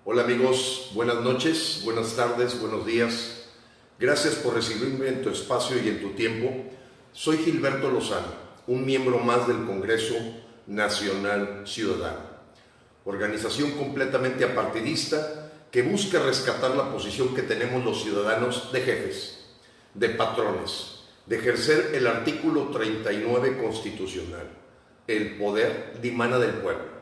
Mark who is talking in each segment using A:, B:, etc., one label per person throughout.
A: Hola amigos, buenas noches, buenas tardes, buenos días. Gracias por recibirme en tu espacio y en tu tiempo. Soy Gilberto Lozano, un miembro más del Congreso Nacional Ciudadano, organización completamente apartidista que busca rescatar la posición que tenemos los ciudadanos de jefes, de patrones, de ejercer el artículo 39 constitucional. El poder dimana del pueblo.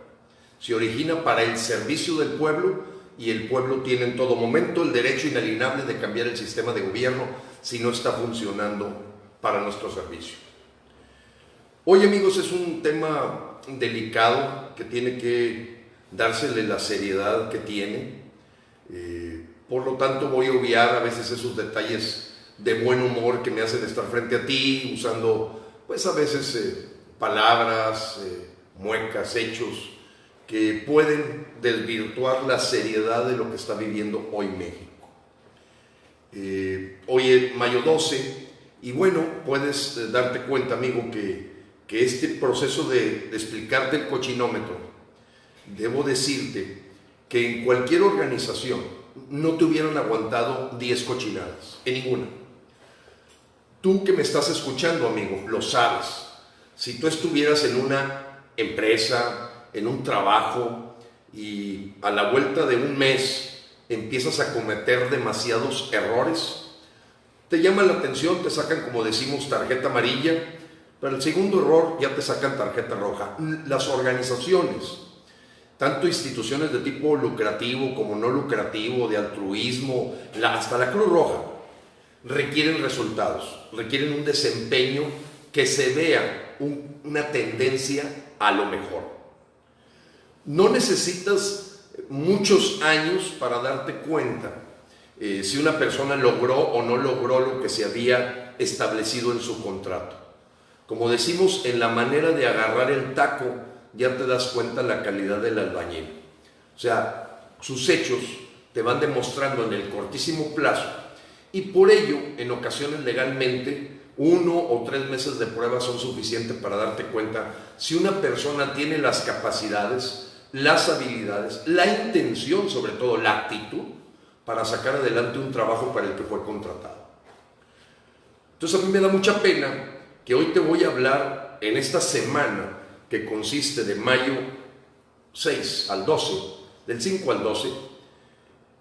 A: Se origina para el servicio del pueblo y el pueblo tiene en todo momento el derecho inalienable de cambiar el sistema de gobierno si no está funcionando para nuestro servicio. Hoy, amigos, es un tema delicado que tiene que dársele la seriedad que tiene. Por lo tanto, voy a obviar a veces esos detalles de buen humor que me hacen estar frente a ti, usando, pues a veces, palabras, muecas, hechos, que pueden desvirtuar la seriedad de lo que está viviendo hoy México. Hoy es mayo 12 y bueno, puedes darte cuenta, amigo, que este proceso de explicarte el cochinómetro, debo decirte que en cualquier organización no te hubieran aguantado 10 cochinadas, en ninguna. Tú que me estás escuchando, amigo, lo sabes. Si tú estuvieras en una empresa, en un trabajo y a la vuelta de un mes empiezas a cometer demasiados errores, te llaman la atención, te sacan, como decimos, tarjeta amarilla, pero el segundo error ya te sacan tarjeta roja. Las organizaciones, tanto instituciones de tipo lucrativo como no lucrativo, de altruismo, hasta la Cruz Roja, requieren resultados, requieren un desempeño que se vea una tendencia a lo mejor. No necesitas muchos años para darte cuenta si una persona logró o no logró lo que se había establecido en su contrato. Como decimos, en la manera de agarrar el taco ya te das cuenta la calidad del albañil. O sea, sus hechos te van demostrando en el cortísimo plazo y por ello, en ocasiones legalmente, 1 o 3 meses de prueba son suficientes para darte cuenta si una persona tiene las capacidades, las habilidades, la intención, sobre todo la actitud, para sacar adelante un trabajo para el que fue contratado. Entonces a mí me da mucha pena que hoy te voy a hablar en esta semana que consiste de mayo 6 al 12, del 5 al 12,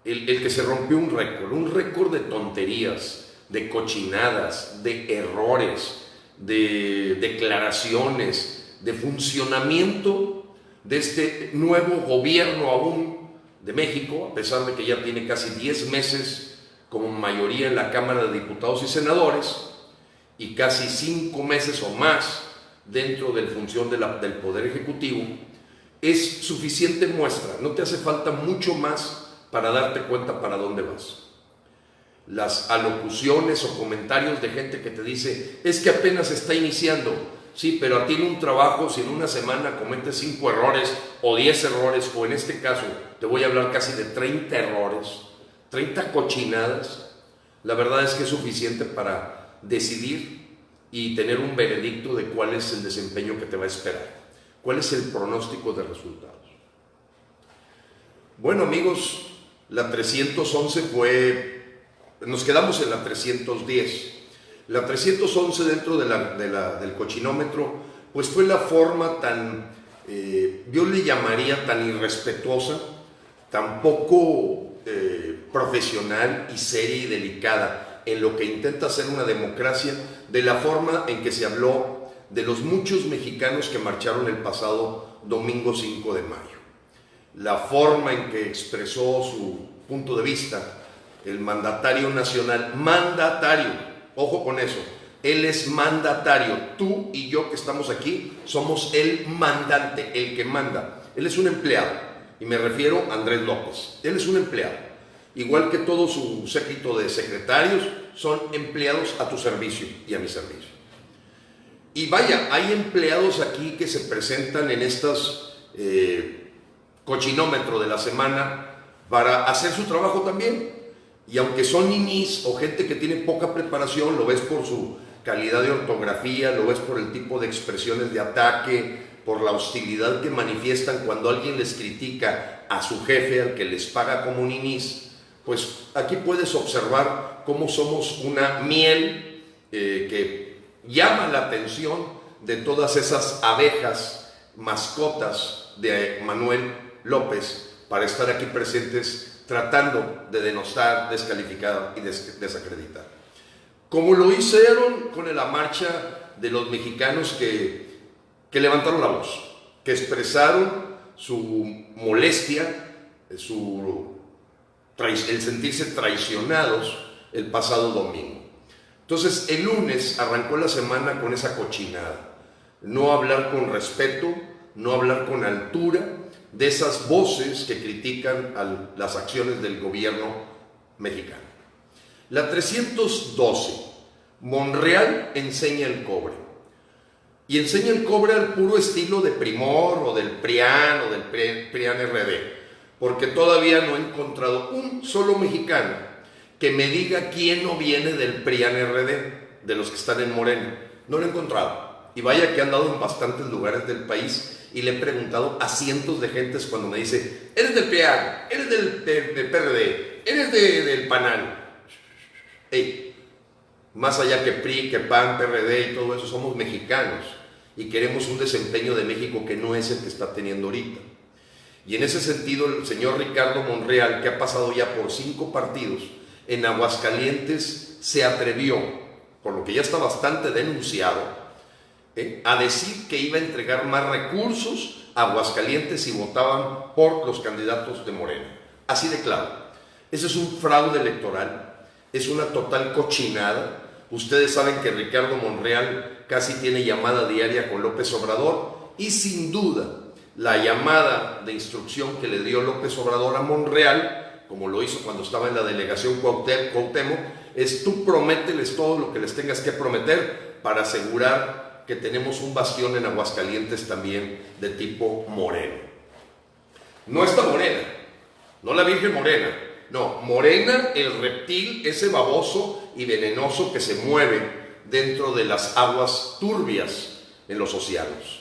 A: el que se rompió un récord de tonterías, de cochinadas, de errores, de declaraciones, de funcionamiento de este nuevo gobierno aún de México, a pesar de que ya tiene casi 10 meses como mayoría en la Cámara de Diputados y Senadores y casi 5 meses o más dentro de la función del Poder Ejecutivo, es suficiente muestra, no te hace falta mucho más para darte cuenta para dónde vas. Las alocuciones o comentarios de gente que te dice, es que apenas está iniciando. Sí, pero a ti en un trabajo, si en una semana cometes 5 errores o 10 errores, o en este caso te voy a hablar casi de 30 errores, 30 cochinadas, la verdad es que es suficiente para decidir y tener un veredicto de cuál es el desempeño que te va a esperar, cuál es el pronóstico de resultados. Bueno, amigos, la 311 nos quedamos en la 310. La 311 dentro del cochinómetro, pues fue la forma tan, yo le llamaría tan irrespetuosa, tan poco profesional y seria y delicada en lo que intenta ser una democracia, de la forma en que se habló de los muchos mexicanos que marcharon el pasado domingo 5 de mayo. La forma en que expresó su punto de vista el mandatario nacional, ojo con eso, él es mandatario, tú y yo que estamos aquí somos el mandante, el que manda. Él es un empleado, y me refiero a Andrés López, él es un empleado, igual que todo su séquito de secretarios son empleados a tu servicio y a mi servicio. Y vaya, hay empleados aquí que se presentan en estos cochinómetro de la semana para hacer su trabajo también. Y aunque son ninis o gente que tiene poca preparación, lo ves por su calidad de ortografía, lo ves por el tipo de expresiones de ataque, por la hostilidad que manifiestan cuando alguien les critica a su jefe, al que les paga como ninis, pues aquí puedes observar cómo somos una miel que llama la atención de todas esas abejas, mascotas de Manuel López, para estar aquí presentes tratando de denostar, descalificar y desacreditar. Como lo hicieron con la marcha de los mexicanos que levantaron la voz, que expresaron su molestia, el sentirse traicionados el pasado domingo. Entonces el lunes arrancó la semana con esa cochinada, no hablar con respeto, no hablar con altura de esas voces que critican las acciones del gobierno mexicano. La 312, Monreal enseña el cobre. Y enseña el cobre al puro estilo de Primor o del PRIAN o del PRIAN RD, porque todavía no he encontrado un solo mexicano que me diga quién no viene del PRIAN RD, de los que están en Morena. No lo he encontrado. Y vaya que he andado en bastantes lugares del país y le he preguntado a cientos de gentes cuando me dice, eres del PRIAN, eres del PRD, eres del PANAL. Hey, más allá que PRI, que PAN, PRD y todo eso, somos mexicanos y queremos un desempeño de México que no es el que está teniendo ahorita. Y en ese sentido, el señor Ricardo Monreal, que ha pasado ya por 5 partidos, en Aguascalientes se atrevió, por lo que ya está bastante denunciado, a decir que iba a entregar más recursos a Aguascalientes si votaban por los candidatos de Morena. Así de claro. Ese es un fraude electoral, es una total cochinada. Ustedes saben que Ricardo Monreal casi tiene llamada diaria con López Obrador y sin duda la llamada de instrucción que le dio López Obrador a Monreal, como lo hizo cuando estaba en la delegación Cuauhtémoc, es tú promételes todo lo que les tengas que prometer para asegurar que tenemos un bastión en Aguascalientes también de tipo moreno. No esta Morena, no la Virgen Morena, no, Morena, el reptil, ese baboso y venenoso que se mueve dentro de las aguas turbias en los océanos.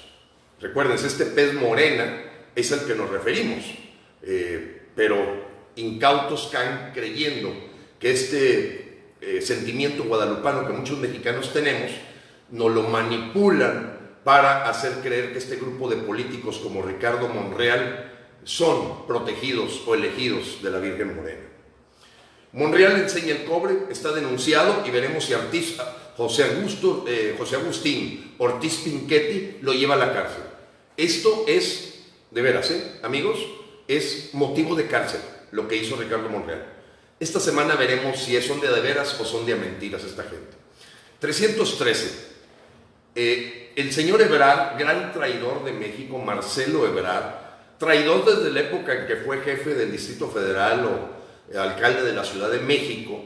A: Recuerden, este pez morena es al que nos referimos, pero incautos caen creyendo que este sentimiento guadalupano que muchos mexicanos tenemos, nos lo manipulan para hacer creer que este grupo de políticos como Ricardo Monreal son protegidos o elegidos de la Virgen Morena. Monreal enseña el cobre, está denunciado y veremos si José Agustín Ortiz Pinchetti lo lleva a la cárcel. Esto es, de veras, amigos, es motivo de cárcel lo que hizo Ricardo Monreal. Esta semana veremos si son de veras o son de mentiras esta gente. 313. El señor Ebrard, gran traidor de México, Marcelo Ebrard, traidor desde la época en que fue jefe del Distrito Federal o alcalde de la Ciudad de México,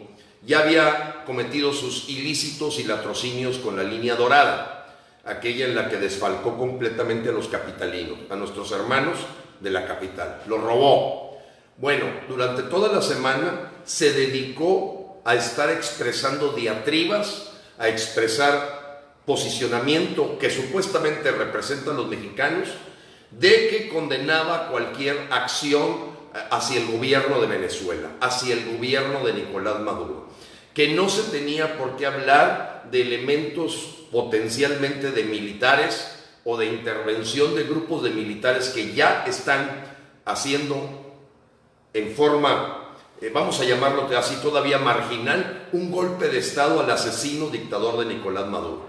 A: ya había cometido sus ilícitos y latrocinios con la línea dorada, aquella en la que desfalcó completamente a los capitalinos, a nuestros hermanos de la capital, los robó. Bueno, durante toda la semana se dedicó a estar expresando diatribas, a expresar posicionamiento que supuestamente representan los mexicanos, de que condenaba cualquier acción hacia el gobierno de Venezuela, hacia el gobierno de Nicolás Maduro, que no se tenía por qué hablar de elementos potencialmente de militares o de intervención de grupos de militares que ya están haciendo en forma, vamos a llamarlo así, todavía marginal, un golpe de Estado al asesino dictador de Nicolás Maduro.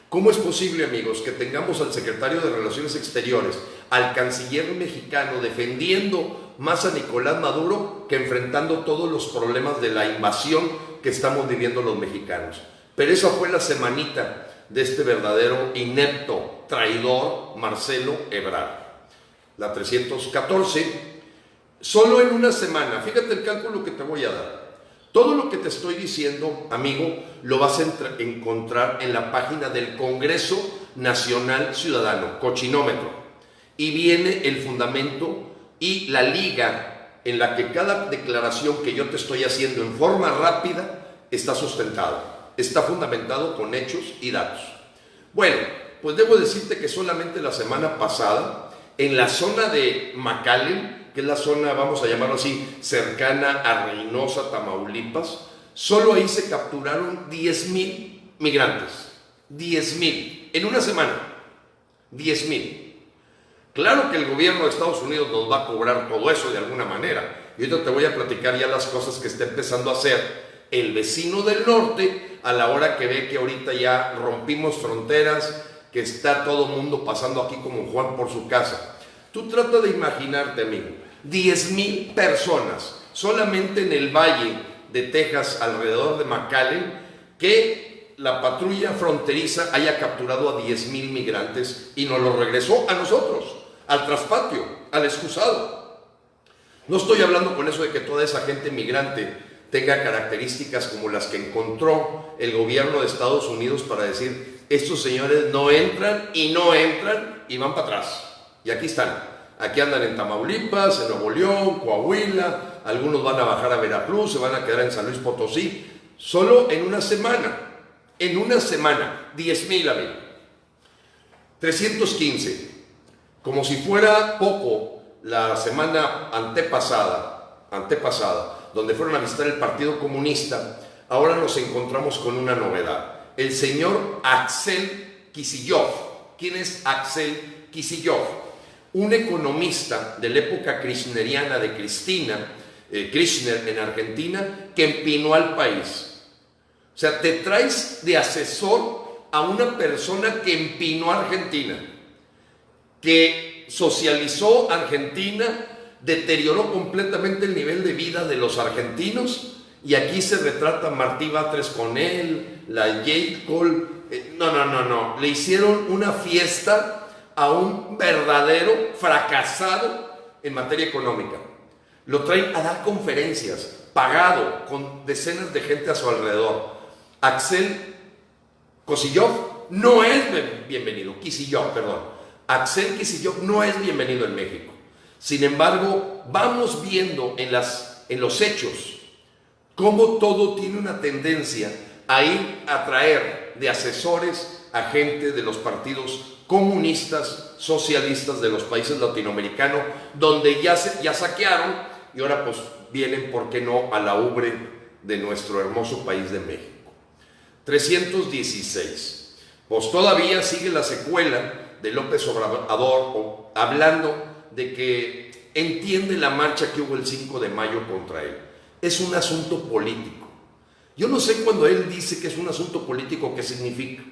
A: ¿Cómo es posible, amigos, que tengamos al secretario de Relaciones Exteriores, al canciller mexicano, defendiendo más a Nicolás Maduro que enfrentando todos los problemas de la invasión que estamos viviendo los mexicanos? Pero esa fue la semanita de este verdadero inepto, traidor, Marcelo Ebrard. La 314, solo en una semana, fíjate el cálculo que te voy a dar. Todo lo que te estoy diciendo, amigo, lo vas a encontrar en la página del Congreso Nacional Ciudadano, Cochinómetro. Y viene el fundamento y la liga en la que cada declaración que yo te estoy haciendo en forma rápida está sustentada, está fundamentado con hechos y datos. Bueno, pues debo decirte que solamente la semana pasada, en la zona de McAllen, que es la zona, vamos a llamarlo así, cercana a Reynosa, Tamaulipas, solo ahí se capturaron 10,000 migrantes. 10,000 en una semana. 10,000. Claro que el gobierno de Estados Unidos nos va a cobrar todo eso de alguna manera. Y ahorita te voy a platicar ya las cosas que está empezando a hacer el vecino del norte a la hora que ve que ahorita ya rompimos fronteras, que está todo el mundo pasando aquí como Juan por su casa. Tú trata de imaginarte, amigo, 10,000 personas solamente en el valle de Texas, alrededor de McAllen, que la patrulla fronteriza haya capturado a 10,000 migrantes y nos lo regresó a nosotros, al traspatio, al excusado. No estoy hablando con eso de que toda esa gente migrante tenga características como las que encontró el gobierno de Estados Unidos para decir, estos señores no entran y van para atrás. Y aquí están. Aquí andan en Tamaulipas, en Nuevo León, Coahuila, algunos van a bajar a Veracruz, se van a quedar en San Luis Potosí. Solo en una semana, 10,000, amigos. 315. Como si fuera poco, la semana antepasada, donde fueron a visitar el Partido Comunista, ahora nos encontramos con una novedad. El señor Axel Kicillof. ¿Quién es Axel Kicillof? Un economista de la época kirchneriana de Kirchner en Argentina, que empinó al país. O sea, te traes de asesor a una persona que empinó a Argentina, que socializó Argentina, deterioró completamente el nivel de vida de los argentinos, y aquí se retrata Martí Batres con él, la Jade Cole. No, le hicieron una fiesta a un verdadero fracasado en materia económica. Lo traen a dar conferencias, pagado, con decenas de gente a su alrededor. Axel Kicillof no es bienvenido, Axel Kicillof no es bienvenido en México. Sin embargo, vamos viendo en los hechos cómo todo tiene una tendencia a ir a traer de asesores a gente de los partidos comunistas, socialistas de los países latinoamericanos, donde ya saquearon y ahora pues vienen, ¿por qué no?, a la ubre de nuestro hermoso país de México. 316. Pues todavía sigue la secuela de López Obrador hablando de que entiende la marcha que hubo el 5 de mayo contra él. Es un asunto político. Yo no sé cuando él dice que es un asunto político qué significa,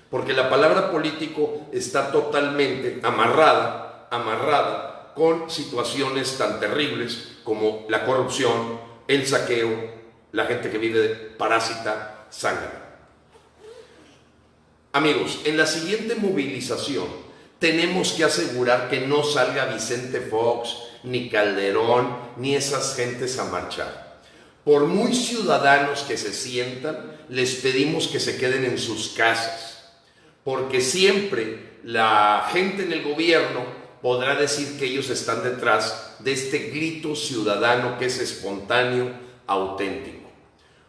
A: porque la palabra político está totalmente amarrada con situaciones tan terribles como la corrupción, el saqueo, la gente que vive de parásita, sangre. Amigos, en la siguiente movilización tenemos que asegurar que no salga Vicente Fox, ni Calderón, ni esas gentes a marchar. Por muy ciudadanos que se sientan, les pedimos que se queden en sus casas, porque siempre la gente en el gobierno podrá decir que ellos están detrás de este grito ciudadano que es espontáneo, auténtico.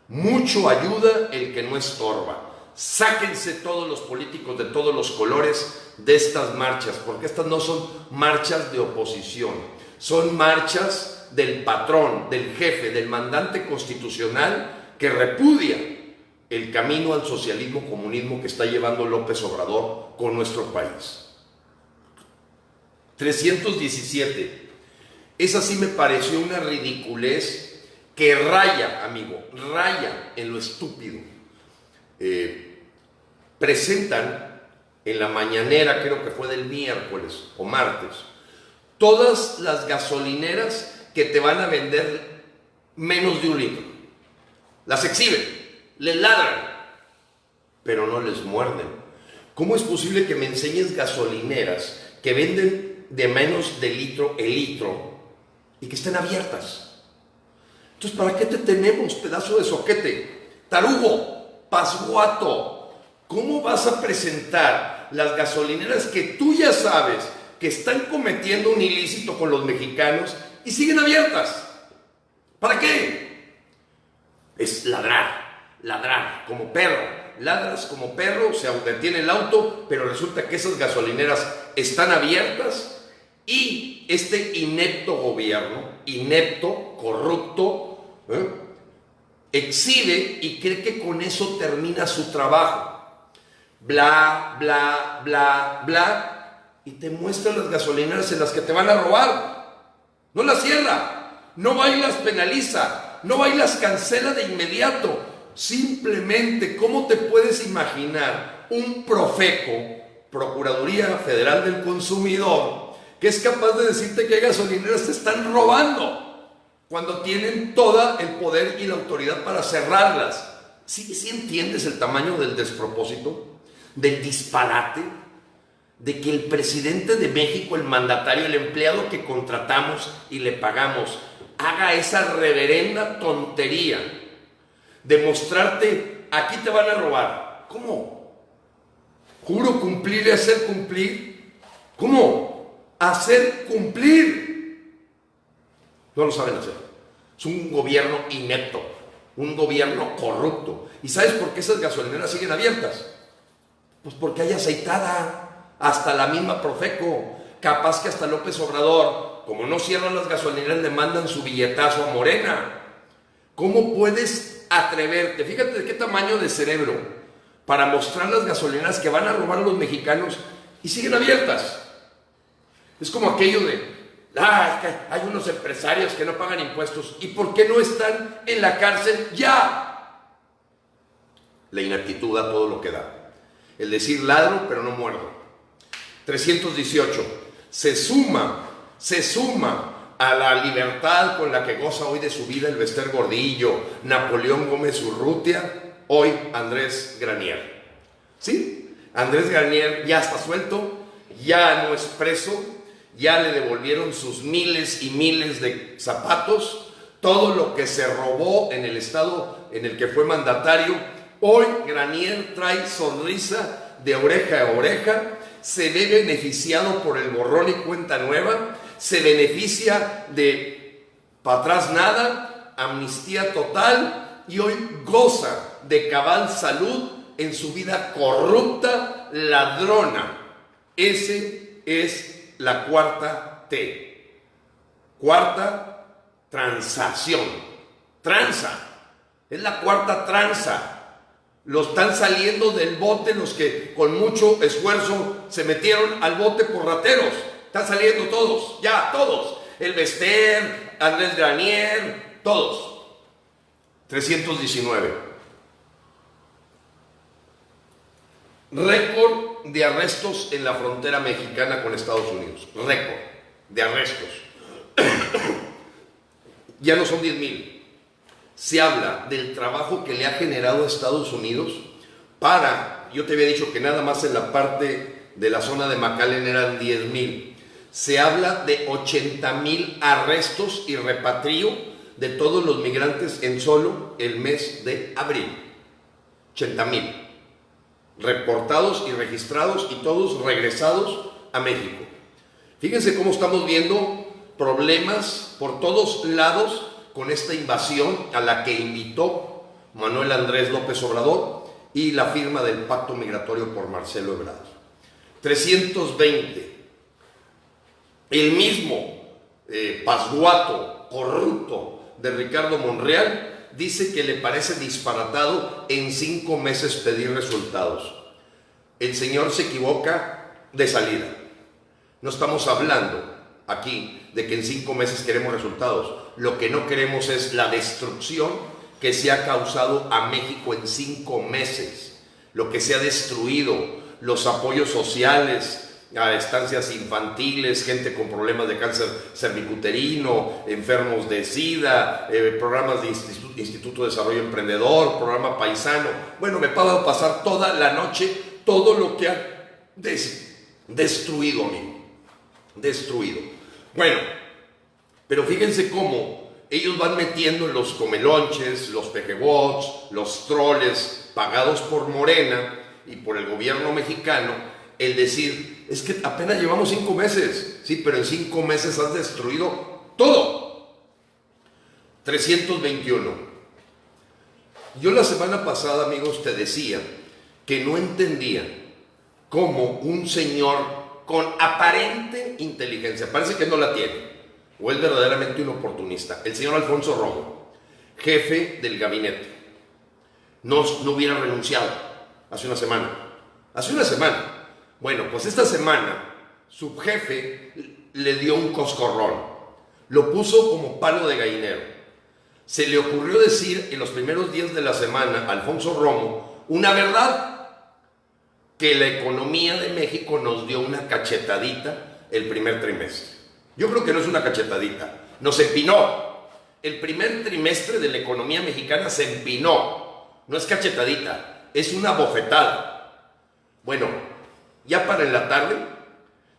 A: Mucho ayuda el que no estorba. Sáquense todos los políticos de todos los colores de estas marchas, porque estas no son marchas de oposición, son marchas del patrón, del jefe, del mandante constitucional que repudia el camino al socialismo, comunismo que está llevando López Obrador con nuestro país. 317. Esa sí me pareció una ridiculez que raya, amigo, raya en lo estúpido. Presentan en la mañanera, creo que fue del miércoles o martes, todas las gasolineras que te van a vender menos de 1 litro. Las exhiben, les ladran, pero no les muerden. ¿Cómo es posible que me enseñes gasolineras que venden de menos de litro el litro y que estén abiertas? Entonces, ¿para qué te tenemos, pedazo de soquete? Tarugo, pasguato. ¿Cómo vas a presentar las gasolineras que tú ya sabes que están cometiendo un ilícito con los mexicanos y siguen abiertas? ¿Para qué? Es ladrar como perro. ladras como perro, se detiene el auto, pero resulta que esas gasolineras están abiertas y este inepto gobierno, inepto, corrupto, exhibe y cree que con eso termina su trabajo. Bla, bla, bla, bla, y te muestra las gasolineras en las que te van a robar. No las cierra, no va y las penaliza, no va y las cancela de inmediato. Simplemente, ¿cómo te puedes imaginar un Profeco, Procuraduría Federal del Consumidor, que es capaz de decirte que gasolineras te están robando cuando tienen todo el poder y la autoridad para cerrarlas? ¿Sí entiendes el tamaño del despropósito? Del disparate, de que el presidente de México, el mandatario, el empleado que contratamos y le pagamos, haga esa reverenda tontería de mostrarte, aquí te van a robar. ¿Cómo? Juro cumplir y hacer cumplir. ¿Cómo? Hacer cumplir. No lo saben hacer. Es un gobierno inepto, un gobierno corrupto. ¿Y sabes por qué esas gasolineras siguen abiertas? Pues porque hay aceitada, hasta la misma Profeco, capaz que hasta López Obrador, como no cierran las gasolineras, le mandan su billetazo a Morena. ¿Cómo puedes atreverte? Fíjate de qué tamaño de cerebro, para mostrar las gasolineras que van a robar a los mexicanos y siguen abiertas. Es como aquello de, es que hay unos empresarios que no pagan impuestos, ¿y por qué no están en la cárcel ya? La inactitud a todo lo que da. El decir ladro pero no muerdo. 318. Se suma a la libertad con la que goza hoy de su vida el Bester Gordillo, Napoleón Gómez Urrutia, hoy Andrés Granier. ¿Sí? Andrés Granier ya está suelto, ya no es preso, ya le devolvieron sus miles y miles de zapatos, todo lo que se robó en el estado en el que fue mandatario. Hoy Granier trae sonrisa de oreja a oreja, se ve beneficiado por el borrón y cuenta nueva, se beneficia de para atrás nada, amnistía total, y hoy goza de cabal salud en su vida corrupta, ladrona. Ese es la cuarta T. Cuarta transacción. Tranza. Es la cuarta tranza. Los están saliendo del bote los que con mucho esfuerzo se metieron al bote por rateros. Están saliendo todos, ya, todos. El Bester, Andrés Granier, todos. 319. Récord de arrestos en la frontera mexicana con Estados Unidos. Récord de arrestos. Ya no son 10,000. Se habla del trabajo que le ha generado a Estados Unidos para, yo te había dicho que nada más en la parte de la zona de McAllen eran 10,000. Se habla de 80,000 arrestos y repatrio de todos los migrantes en solo el mes de abril. 80,000 reportados y registrados y todos regresados a México. Fíjense cómo estamos viendo problemas por todos lados con esta invasión a la que invitó Manuel Andrés López Obrador y la firma del pacto migratorio por Marcelo Ebrard. 320. El mismo pasguato corrupto de Ricardo Monreal dice que le parece disparatado en 5 meses pedir resultados. El señor se equivoca de salida. No estamos hablando aquí de que en 5 meses queremos resultados. Lo que no queremos es la destrucción que se ha causado a México en 5 meses. Lo que se ha destruido, los apoyos sociales a estancias infantiles, gente con problemas de cáncer cervicuterino, enfermos de SIDA, programas de Instituto de Desarrollo Emprendedor, programa Paisano. Bueno, me puedo pasar toda la noche todo lo que ha destruido, amigo. Destruido. Bueno, pero fíjense cómo ellos van metiendo en los comelonches, los pejebots, los troles pagados por Morena y por el gobierno mexicano, el decir, es que apenas llevamos 5 meses, sí, pero en 5 meses has destruido todo. 321. Yo la semana pasada, amigos, te decía que no entendía cómo un señor con aparente inteligencia, parece que no la tiene, o es verdaderamente un oportunista, el señor Alfonso Romo, jefe del gabinete, no hubiera renunciado hace una semana. Hace una semana. Bueno, pues esta semana su jefe le dio un coscorrón, lo puso como palo de gallinero. Se le ocurrió decir en los primeros días de la semana a Alfonso Romo una verdad, que la economía de México nos dio una cachetadita el primer trimestre. Yo creo que no es una cachetadita, nos empinó. El primer trimestre de la economía mexicana se empinó, no es cachetadita, es una bofetada. Bueno, ya para en la tarde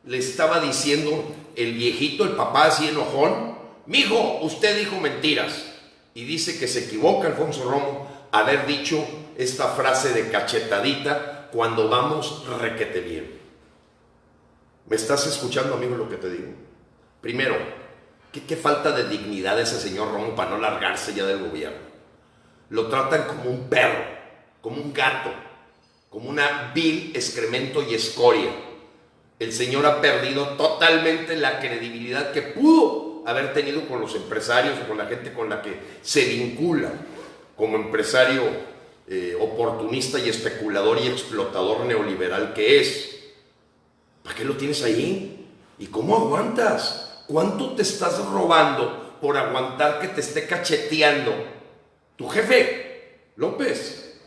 A: le estaba diciendo el viejito, el papá así enojón: mijo, usted dijo mentiras. Y dice que se equivoca Alfonso Romo haber dicho esta frase de cachetadita cuando vamos requete bien. ¿Me estás escuchando, amigo, lo que te digo? Primero, qué falta de dignidad ese señor Romo para no largarse ya del gobierno. Lo tratan como un perro, como un gato, como una vil excremento y escoria. El señor ha perdido totalmente la credibilidad que pudo haber tenido con los empresarios o con la gente con la que se vincula como empresario oportunista y especulador y explotador neoliberal que es. ¿Para qué lo tienes ahí? ¿Y cómo aguantas? ¿Cuánto te estás robando por aguantar que te esté cacheteando tu jefe, López?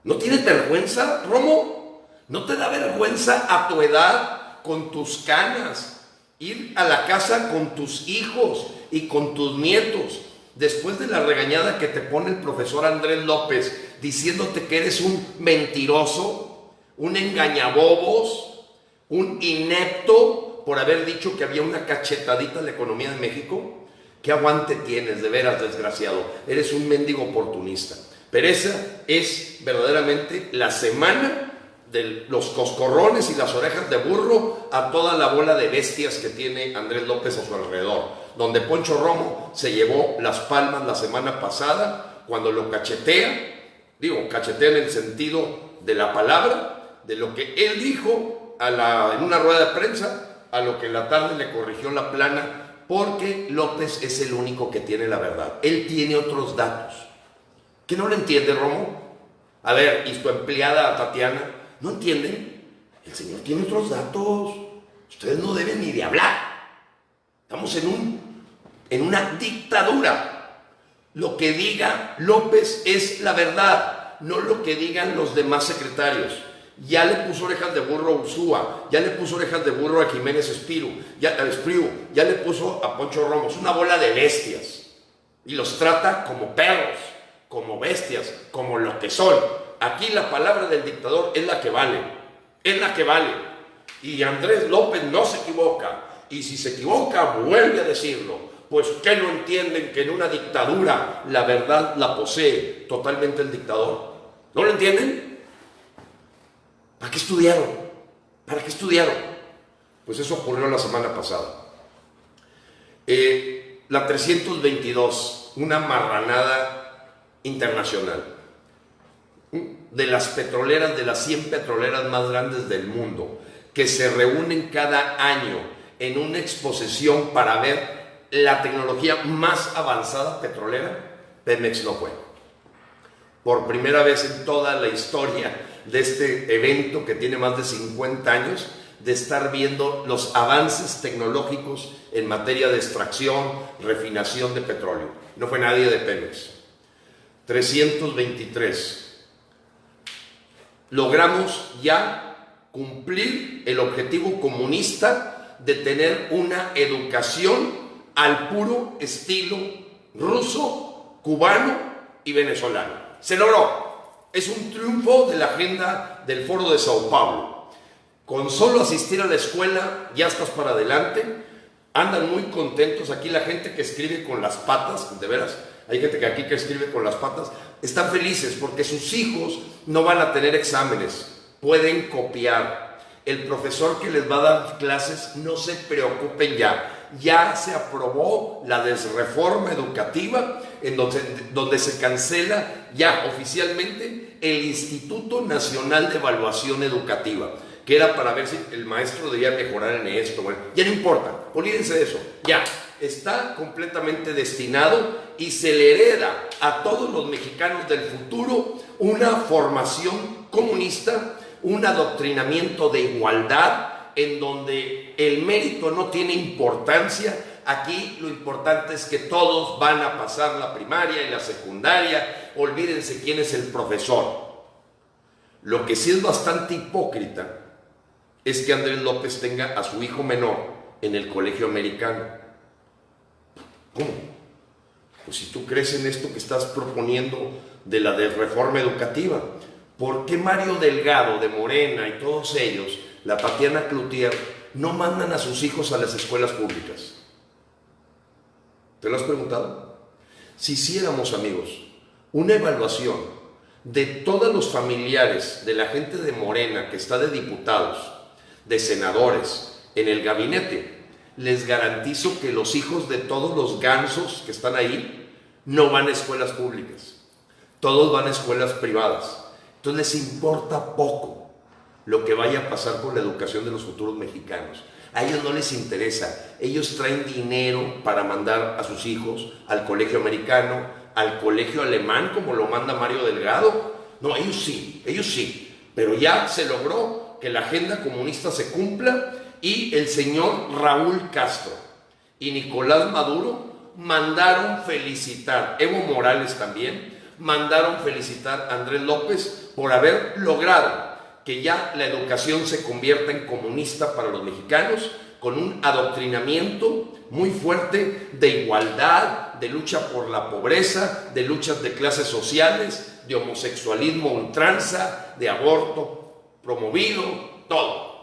A: ¿No tienes vergüenza, Romo? ¿No te da vergüenza a tu edad, con tus canas, ir a la casa con tus hijos y con tus nietos, después de la regañada que te pone el profesor Andrés López, diciéndote que eres un mentiroso, un engañabobos, un inepto, por haber dicho que había una cachetadita en la economía de México? ¿Qué aguante tienes, de veras, desgraciado? Eres un mendigo oportunista. Pero esa es verdaderamente la semana de los coscorrones y las orejas de burro a toda la bola de bestias que tiene Andrés López a su alrededor, donde Poncho Romo se llevó las palmas la semana pasada cuando lo cachetea, digo, cachetea en el sentido de la palabra, de lo que él dijo en una rueda de prensa, a lo que en la tarde le corrigió la plana, porque López es el único que tiene la verdad. Él tiene otros datos. ¿Que no lo entiende, Romo? A ver, ¿y tu empleada Tatiana? ¿No entienden? El señor tiene otros datos. Ustedes no deben ni de hablar. Estamos en una dictadura. Lo que diga López es la verdad, no lo que digan los demás secretarios. Ya le puso orejas de burro a Ursúa, ya le puso orejas de burro a Jiménez Espriu, ya le puso a Poncho Romo. Es una bola de bestias. Y los trata como perros, como bestias, como lo que son. Aquí la palabra del dictador es la que vale, es la que vale. Y Andrés López no se equivoca, y si se equivoca vuelve a decirlo. Pues ¿qué no entienden que en una dictadura la verdad la posee totalmente el dictador? ¿No lo entienden? ¿Para qué estudiaron? ¿Para qué estudiaron? Pues eso ocurrió la semana pasada. La 322, una marranada internacional, de las petroleras, de las 100 petroleras más grandes del mundo, que se reúnen cada año en una exposición para ver la tecnología más avanzada petrolera. Pemex no fue. Por primera vez en toda la historia de este evento, que tiene más de 50 años, de estar viendo los avances tecnológicos en materia de extracción, refinación de petróleo. No fue nadie de Pemex. 323. Logramos ya cumplir el objetivo comunista de tener una educación al puro estilo ruso, cubano y venezolano. Se logró. Es un triunfo de la agenda del Foro de Sao Paulo. Con solo asistir a la escuela ya estás para adelante. Andan muy contentos aquí la gente que escribe con las patas, de veras. Hay gente que aquí que escribe con las patas. Están felices porque sus hijos no van a tener exámenes, pueden copiar. El profesor que les va a dar clases, no se preocupen ya. ya se aprobó la desreforma educativa en donde se cancela ya oficialmente el Instituto Nacional de Evaluación Educativa, que era para ver si el maestro debía mejorar en esto. Bueno, ya no importa, olvídense de eso, ya está completamente destinado y se le hereda a todos los mexicanos del futuro una formación comunista, un adoctrinamiento de igualdad, en donde el mérito no tiene importancia. Aquí lo importante es que todos van a pasar la primaria y la secundaria, olvídense quién es el profesor. Lo que sí es bastante hipócrita es que Andrés López tenga a su hijo menor en el colegio americano. ¿Cómo? Pues si tú crees en esto que estás proponiendo de la reforma educativa, ¿por qué Mario Delgado de Morena y todos ellos, la Tatiana Cloutier, no mandan a sus hijos a las escuelas públicas? ¿Te lo has preguntado? Si hiciéramos, amigos, una evaluación de todos los familiares de la gente de Morena que está de diputados, de senadores, en el gabinete, les garantizo que los hijos de todos los gansos que están ahí no van a escuelas públicas. Todos van a escuelas privadas. Entonces les importa poco lo que vaya a pasar con la educación de los futuros mexicanos. A ellos no les interesa. Ellos traen dinero para mandar a sus hijos al colegio americano, al colegio alemán, como lo manda Mario Delgado. No, ellos sí. Pero ya se logró que la agenda comunista se cumpla y el señor Raúl Castro y Nicolás Maduro mandaron felicitar, Evo Morales también, mandaron felicitar a Andrés López por haber logrado que ya la educación se convierta en comunista para los mexicanos, con un adoctrinamiento muy fuerte de igualdad, de lucha por la pobreza, de luchas de clases sociales, de homosexualismo a ultranza, de aborto promovido, todo.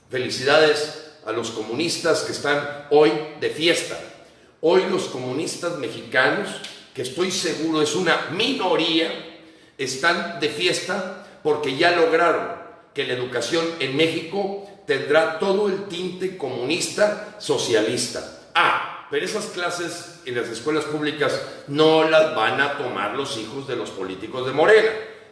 A: Felicidades a los comunistas que están hoy de fiesta. Hoy los comunistas mexicanos, que estoy seguro es una minoría, están de fiesta porque ya lograron que la educación en México tendrá todo el tinte comunista socialista. Pero esas clases en las escuelas públicas no las van a tomar los hijos de los políticos de Morena.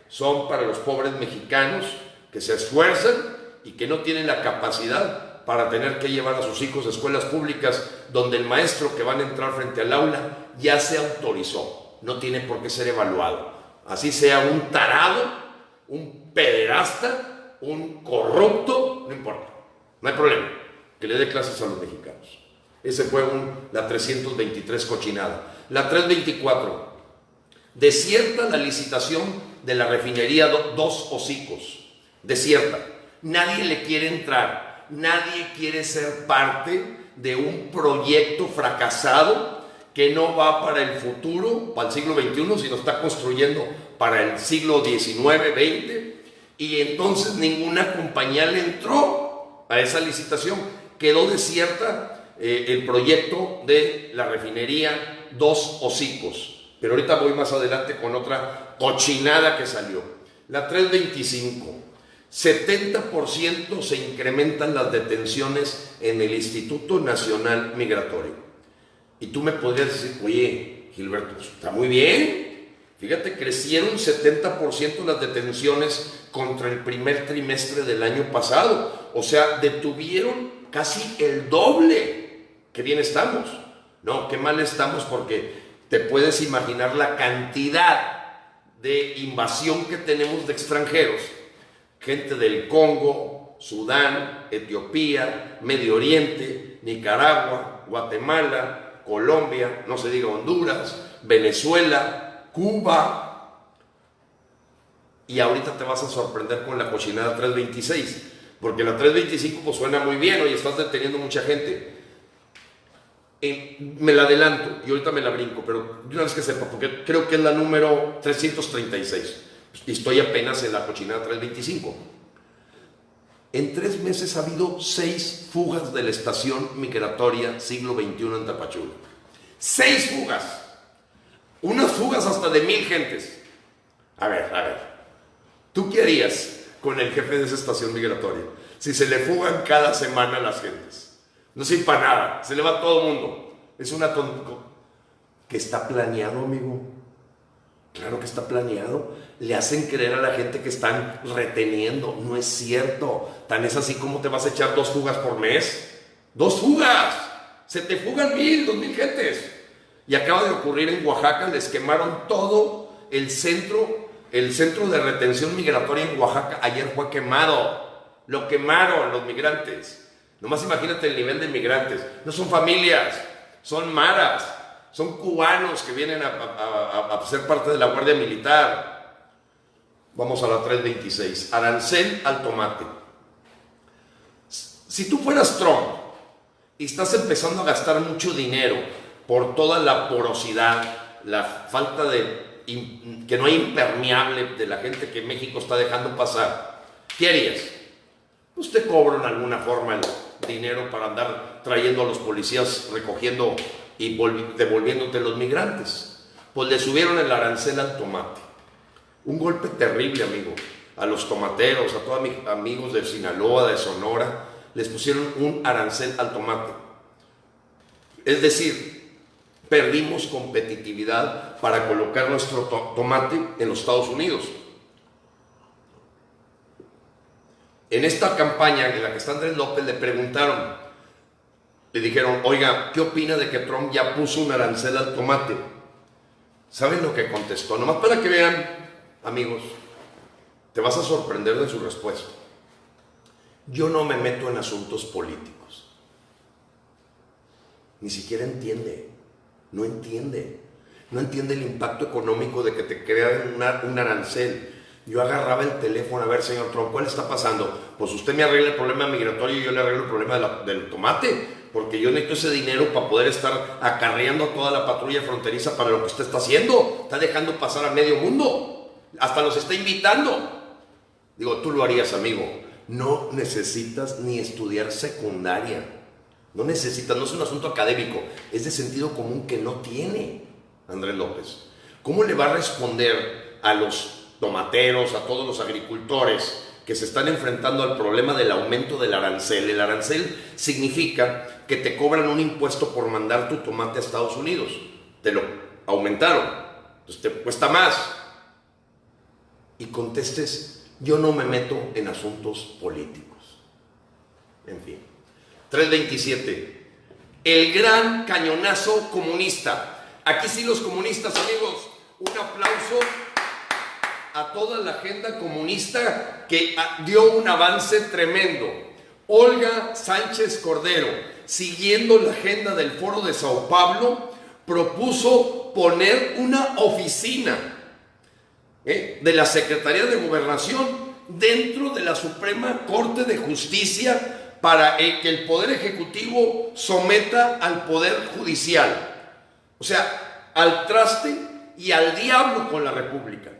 A: Son para los pobres mexicanos que se esfuerzan y que no tienen la capacidad para tener que llevar a sus hijos a escuelas públicas donde el maestro que van a entrar frente al aula ya se autorizó, no tiene por qué ser evaluado. Así sea un tarado, un pederasta, un corrupto, no importa, no hay problema, que le dé clases a los mexicanos. Ese fue la 323 cochinada. La 324, desierta la licitación de la refinería Dos Hocicos, desierta. Nadie le quiere entrar, nadie quiere ser parte de un proyecto fracasado que no va para el futuro, para el siglo XXI, sino está construyendo para el siglo XIX, XX, y entonces ninguna compañía le entró a esa licitación. Quedó desierta el proyecto de la refinería Dos Hocicos. Pero ahorita voy más adelante con otra cochinada que salió. La 325. 70% se incrementan las detenciones en el Instituto Nacional Migratorio. Y tú me podrías decir, oye, Gilberto, pues está muy bien. Fíjate, crecieron 70% las detenciones contra el primer trimestre del año pasado. O sea, detuvieron casi el doble. Qué bien estamos. No, qué mal estamos, porque te puedes imaginar la cantidad de invasión que tenemos de extranjeros. Gente del Congo, Sudán, Etiopía, Medio Oriente, Nicaragua, Guatemala, Colombia, no se diga Honduras, Venezuela, Cuba. Y ahorita te vas a sorprender con la cochinada 326, porque la 325 pues suena muy bien, oye, estás deteniendo mucha gente. Me la adelanto y ahorita me la brinco, pero de una vez que sepa, porque creo que es la número 336 y estoy apenas en la cochinada 325. En 3 meses ha habido 6 fugas de la estación migratoria siglo XXI en Tapachula. 6 fugas. Unas fugas hasta de 1000 gentes. A ver, ¿tú qué harías con el jefe de esa estación migratoria si se le fugan cada semana las gentes? no sirve para nada, se le va a todo el mundo. Es una tontería. ¿Que está planeado, amigo? Claro que está planeado. Le hacen creer a la gente que están reteniendo. No es cierto. Tan es así como te vas a echar 2 fugas por mes. ¡2 fugas! Se te fugan 1,000, 2,000 gentes. Y acaba de ocurrir en Oaxaca, les quemaron todo el centro de retención migratoria en Oaxaca. Ayer fue quemado. Lo quemaron los migrantes. Nomás imagínate el nivel de migrantes. No son familias, son maras, son cubanos que vienen a ser parte de la Guardia Militar. Vamos a la 326. Arancel al tomate. Si tú fueras Trump y estás empezando a gastar mucho dinero por toda la porosidad, la falta de que no hay impermeable de la gente que México está dejando pasar, ¿qué harías? Pues te cobran de alguna forma el dinero para andar trayendo a los policías, recogiendo y devolviéndote los migrantes. Pues le subieron el arancel al tomate. Un golpe terrible, amigo. A los tomateros, a todos mis amigos de Sinaloa, de Sonora, les pusieron un arancel al tomate. Es decir, perdimos competitividad para colocar nuestro tomate en los Estados Unidos. En esta campaña en la que está Andrés López le preguntaron, le dijeron, oiga, ¿qué opina de que Trump ya puso un arancel al tomate? ¿Saben lo que contestó? Nomás para que vean, amigos, te vas a sorprender de su respuesta. Yo no me meto en asuntos políticos. Ni siquiera entiende. No entiende el impacto económico de que te crean un arancel. Yo agarraba el teléfono, a ver, señor Trump, ¿cuál está pasando? Pues usted me arregla el problema migratorio y yo le arreglo el problema del tomate, porque yo necesito ese dinero para poder estar acarreando a toda la patrulla fronteriza para lo que usted está haciendo. Está dejando pasar a medio mundo, hasta los está invitando. Digo, tú lo harías, amigo. No necesitas ni estudiar secundaria. No necesitas, no es un asunto académico, es de sentido común que no tiene Andrés López. ¿Cómo le va a responder a los tomateros, a todos los agricultores que se están enfrentando al problema del aumento del arancel? El arancel significa que te cobran un impuesto por mandar tu tomate a Estados Unidos. Te lo aumentaron, entonces te cuesta más. Y contestes, yo no me meto en asuntos políticos. En fin. 327. El gran cañonazo comunista. Aquí sí los comunistas, amigos, un aplauso a toda la agenda comunista que dio un avance tremendo. Olga Sánchez Cordero, siguiendo la agenda del Foro de Sao Paulo, propuso poner una oficina de la Secretaría de Gobernación dentro de la Suprema Corte de Justicia para que el Poder Ejecutivo someta al Poder Judicial. O sea, al traste y al diablo con la República.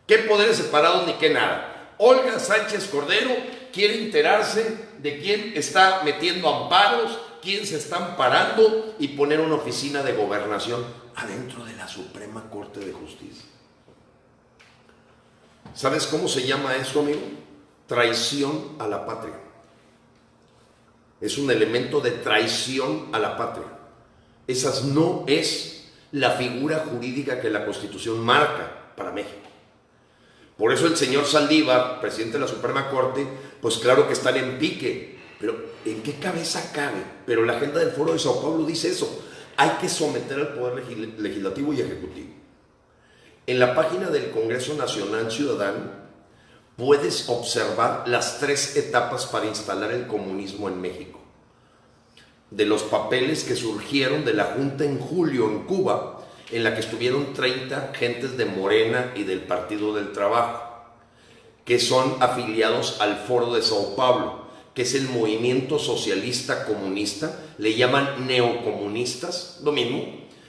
A: ¿Qué poderes separados ni qué nada? Olga Sánchez Cordero quiere enterarse de quién está metiendo amparos, quién se está amparando y poner una oficina de gobernación adentro de la Suprema Corte de Justicia. ¿Sabes cómo se llama eso, amigo? Traición a la patria. Es un elemento de traición a la patria. Esa no es la figura jurídica que la Constitución marca para México. Por eso el señor Saldívar, presidente de la Suprema Corte, pues claro que están en pique. Pero ¿en qué cabeza cabe? Pero la agenda del Foro de Sao Paulo dice eso. Hay que someter al Poder Legislativo y Ejecutivo. En la página del Congreso Nacional Ciudadano puedes observar las 3 etapas para instalar el comunismo en México. De los papeles que surgieron de la Junta en julio en Cuba, en la que estuvieron 30 gentes de Morena y del Partido del Trabajo, que son afiliados al Foro de Sao Paulo, que es el movimiento socialista comunista, le llaman neocomunistas, lo mismo,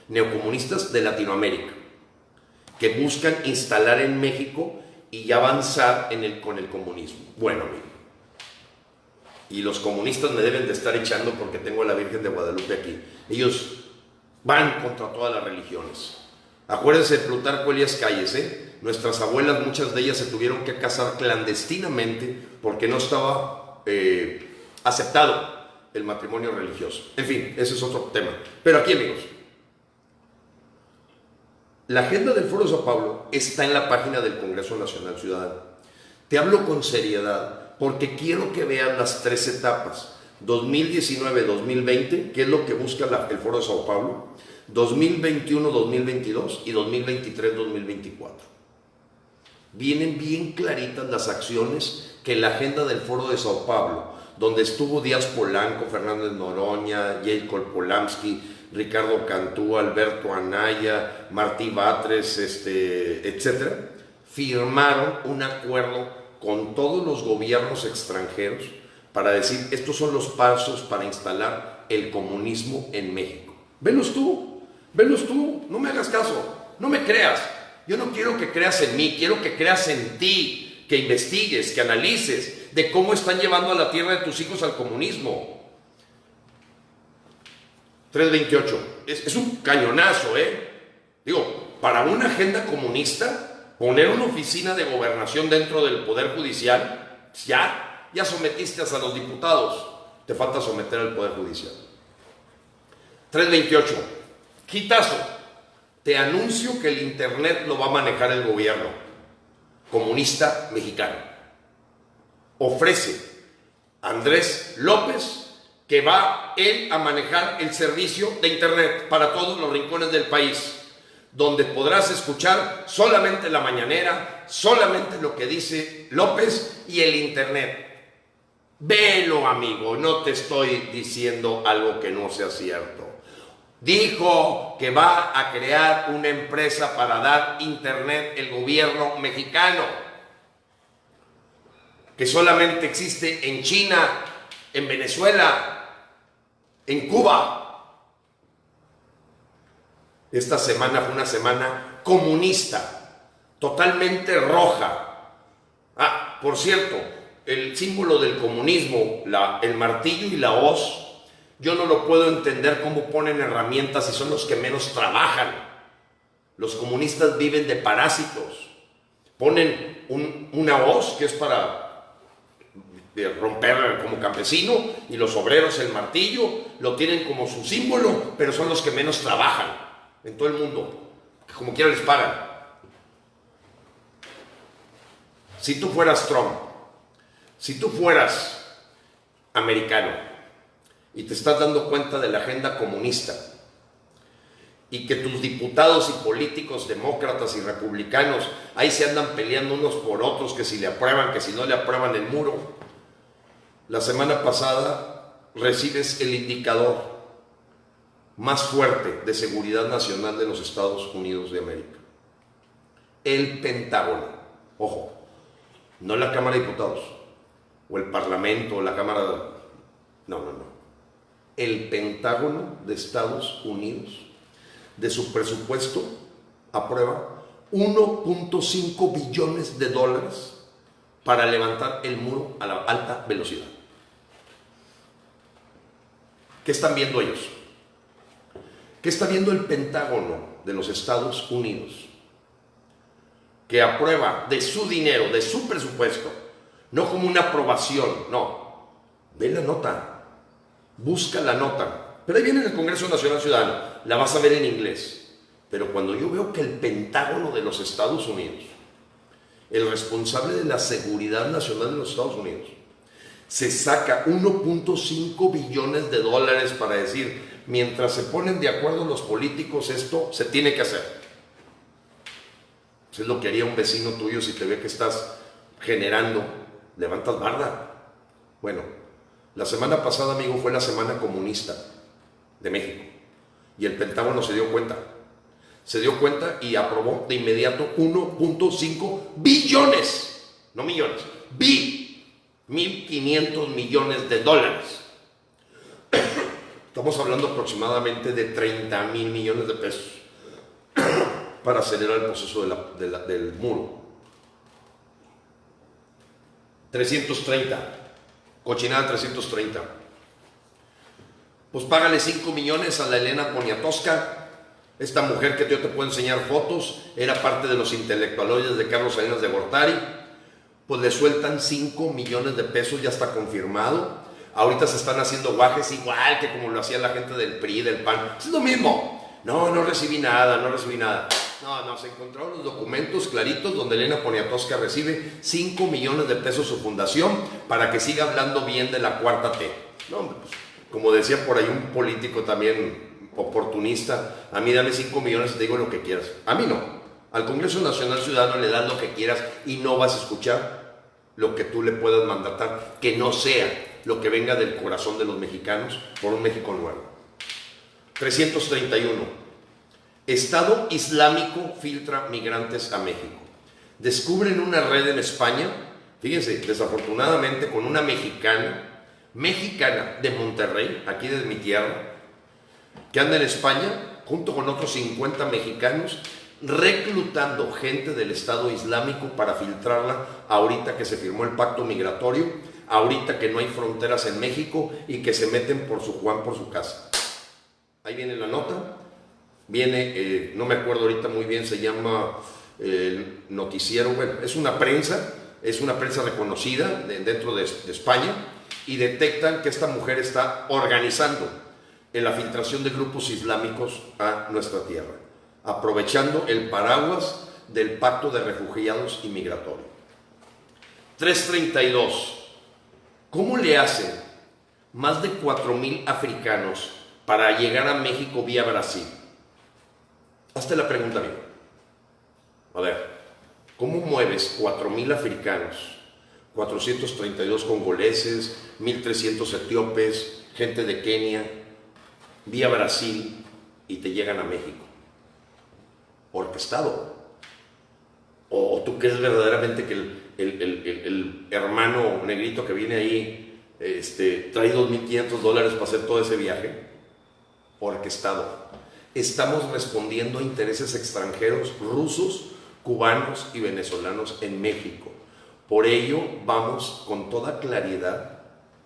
A: neocomunistas de Latinoamérica, que buscan instalar en México y avanzar con el comunismo. Bueno, amigo, y los comunistas me deben de estar echando porque tengo a la Virgen de Guadalupe aquí. Ellos van contra todas las religiones. Acuérdense de Plutarco Elías Calles, Nuestras abuelas, muchas de ellas se tuvieron que casar clandestinamente porque no estaba aceptado el matrimonio religioso. En fin, ese es otro tema. Pero aquí, amigos, la agenda del Foro de Sao Paulo está en la página del Congreso Nacional Ciudadano. Te hablo con seriedad porque quiero que vean las 3 etapas. 2019-2020, que es lo que busca el Foro de Sao Paulo, 2021-2022 y 2023-2024. Vienen bien claritas las acciones que la agenda del Foro de Sao Paulo, donde estuvo Díaz Polanco, Fernández Noroña, Jacob Polanski, Ricardo Cantú, Alberto Anaya, Martí Batres, etcétera, firmaron un acuerdo con todos los gobiernos extranjeros para decir, estos son los pasos para instalar el comunismo en México. Velos tú, no me hagas caso, no me creas. Yo no quiero que creas en mí, quiero que creas en ti, que investigues, que analices de cómo están llevando a la tierra de tus hijos al comunismo. 328, es un cañonazo, Digo, para una agenda comunista, poner una oficina de gobernación dentro del Poder Judicial, ya sometiste a los diputados, te falta someter al Poder Judicial. 328, quitazo, te anuncio que el internet lo va a manejar el gobierno comunista mexicano. Ofrece Andrés López que va él a manejar el servicio de internet para todos los rincones del país, donde podrás escuchar solamente la mañanera, solamente lo que dice López y el internet. Velo, amigo, no te estoy diciendo algo que no sea cierto. Dijo que va a crear una empresa para dar internet el gobierno mexicano, que solamente existe en China, en Venezuela, en Cuba. Esta semana fue una semana comunista, totalmente roja. Por cierto, el símbolo del comunismo, el martillo y la hoz, yo no lo puedo entender cómo ponen herramientas y son los que menos trabajan. Los comunistas viven de parásitos. Ponen una hoz que es para romper como campesino, y los obreros el martillo, lo tienen como su símbolo, pero son los que menos trabajan en todo el mundo, que como quiera les pagan. Si tú fueras Trump, si tú fueras americano y te estás dando cuenta de la agenda comunista y que tus diputados y políticos demócratas y republicanos ahí se andan peleando unos por otros, que si le aprueban, que si no le aprueban el muro, la semana pasada recibes el indicador más fuerte de seguridad nacional de los Estados Unidos de América. El Pentágono. Ojo, no la Cámara de Diputados, o el Parlamento, o la Cámara... No. El Pentágono de Estados Unidos, de su presupuesto, aprueba 1.5 billones de dólares para levantar el muro a la alta velocidad. ¿Qué están viendo ellos? ¿Qué está viendo el Pentágono de los Estados Unidos? Que aprueba de su dinero, de su presupuesto, no como una aprobación, no. Ve la nota, busca la nota. Pero ahí viene en el Congreso Nacional Ciudadano, la vas a ver en inglés. Pero cuando yo veo que el Pentágono de los Estados Unidos, el responsable de la seguridad nacional de los Estados Unidos, se saca 1.5 billones de dólares para decir, mientras se ponen de acuerdo los políticos, esto se tiene que hacer. Eso es lo que haría un vecino tuyo si te ve que estás generando, levantas barda. Bueno, la semana pasada, amigo, fue la semana comunista de México, y el Pentágono se dio cuenta y aprobó de inmediato 1.5 billones, no millones, 1.500 millones de dólares. Estamos hablando aproximadamente de 30,000 millones de pesos para acelerar el proceso del muro. 330, cochinada 330. Pues págale 5 millones a la Elena Poniatowska, esta mujer que yo te puedo enseñar fotos, era parte de los intelectualoides de Carlos Salinas de Gortari. Pues le sueltan 5 millones de pesos, ya está confirmado, Ahorita se están haciendo guajes igual que como lo hacía la gente del PRI, del PAN. Es lo mismo. No recibí nada, no recibí nada. No, se encontraron los documentos claritos donde Elena Poniatowska recibe 5 millones de pesos su fundación para que siga hablando bien de la cuarta T. No, hombre, pues, como decía por ahí un político también oportunista, a mí dame 5 millones y te digo lo que quieras. A mí no. Al Congreso Nacional Ciudadano le das lo que quieras y no vas a escuchar lo que tú le puedas mandatar, que no sea lo que venga del corazón de los mexicanos por un México nuevo. 331. Estado Islámico filtra migrantes a México. Descubren una red en España, fíjense, desafortunadamente con una mexicana de Monterrey, aquí de mi tierra, que anda en España junto con otros 50 mexicanos reclutando gente del Estado Islámico para filtrarla ahorita que se firmó el pacto migratorio, ahorita que no hay fronteras en México y que se meten por su Juan por su casa. Ahí viene la nota, viene, no me acuerdo ahorita muy bien, se llama el noticiero, bueno, es una prensa reconocida dentro de España, y detectan que esta mujer está organizando en la filtración de grupos islámicos a nuestra tierra, aprovechando el paraguas del Pacto de Refugiados y Migratorio. 332. ¿Cómo le hacen más de 4,000 africanos para llegar a México vía Brasil? Hazte la pregunta, amigo. A ver, ¿cómo mueves 4,000 africanos, 432 congoleses, 1,300 etíopes, gente de Kenia, vía Brasil y te llegan a México? Orquestado. ¿O tú crees verdaderamente que el hermano negrito que viene ahí trae $2,500 para hacer todo ese viaje? Orquestado. Estamos respondiendo a intereses extranjeros, rusos, cubanos y venezolanos en México. Por ello vamos con toda claridad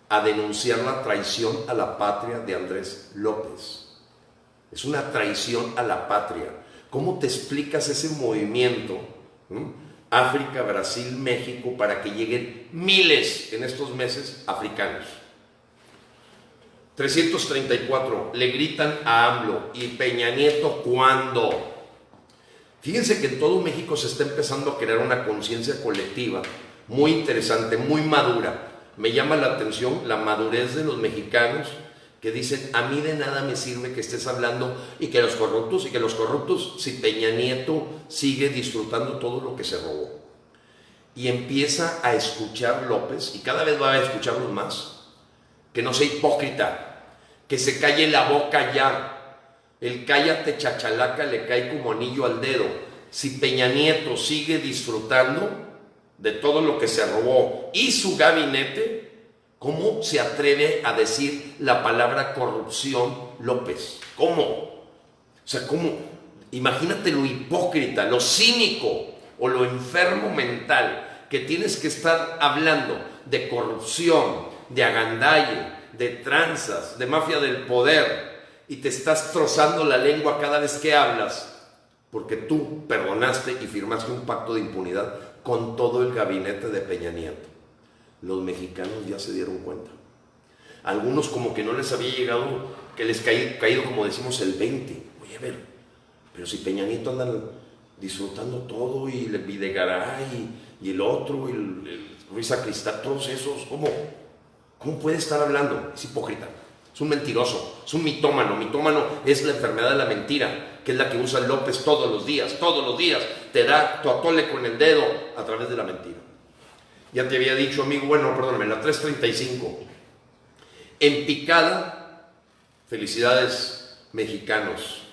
A: a denunciar la traición a la patria de Andrés López. Es una traición a la patria. ¿Cómo te explicas ese movimiento? África, Brasil, México, para que lleguen miles en estos meses africanos. 334. Le gritan a AMLO y Peña Nieto, ¿cuándo? Fíjense que en todo México se está empezando a crear una conciencia colectiva muy interesante, muy madura. Me llama la atención la madurez de los mexicanos que dicen, a mí de nada me sirve que estés hablando y que los corruptos, si Peña Nieto sigue disfrutando todo lo que se robó. Y empieza a escuchar López, y cada vez va a escucharlos más, que no sea hipócrita, que se calle la boca ya. El cállate chachalaca le cae como anillo al dedo. Si Peña Nieto sigue disfrutando de todo lo que se robó y su gabinete, ¿cómo se atreve a decir la palabra corrupción López? ¿Cómo? O sea, ¿cómo? Imagínate lo hipócrita, lo cínico o lo enfermo mental que tienes que estar hablando de corrupción, de agandalle, de tranzas, de mafia del poder, y te estás trozando la lengua cada vez que hablas porque tú perdonaste y firmaste un pacto de impunidad con todo el gabinete de Peña Nieto. Los mexicanos ya se dieron cuenta. Algunos como que no les había llegado, que les caído como decimos el 20. Oye, a ver, pero si Peña Nieto anda disfrutando todo, y el Videgaray y el otro, y el Ruiz Sacristán, todos esos, ¿cómo puede estar hablando? Es hipócrita, es un mentiroso, es un mitómano. Mitómano es la enfermedad de la mentira, que es la que usa López todos los días, te da tu atole con el dedo a través de la mentira. Ya te había dicho, amigo, perdóname, la 335. En picada, felicidades mexicanos,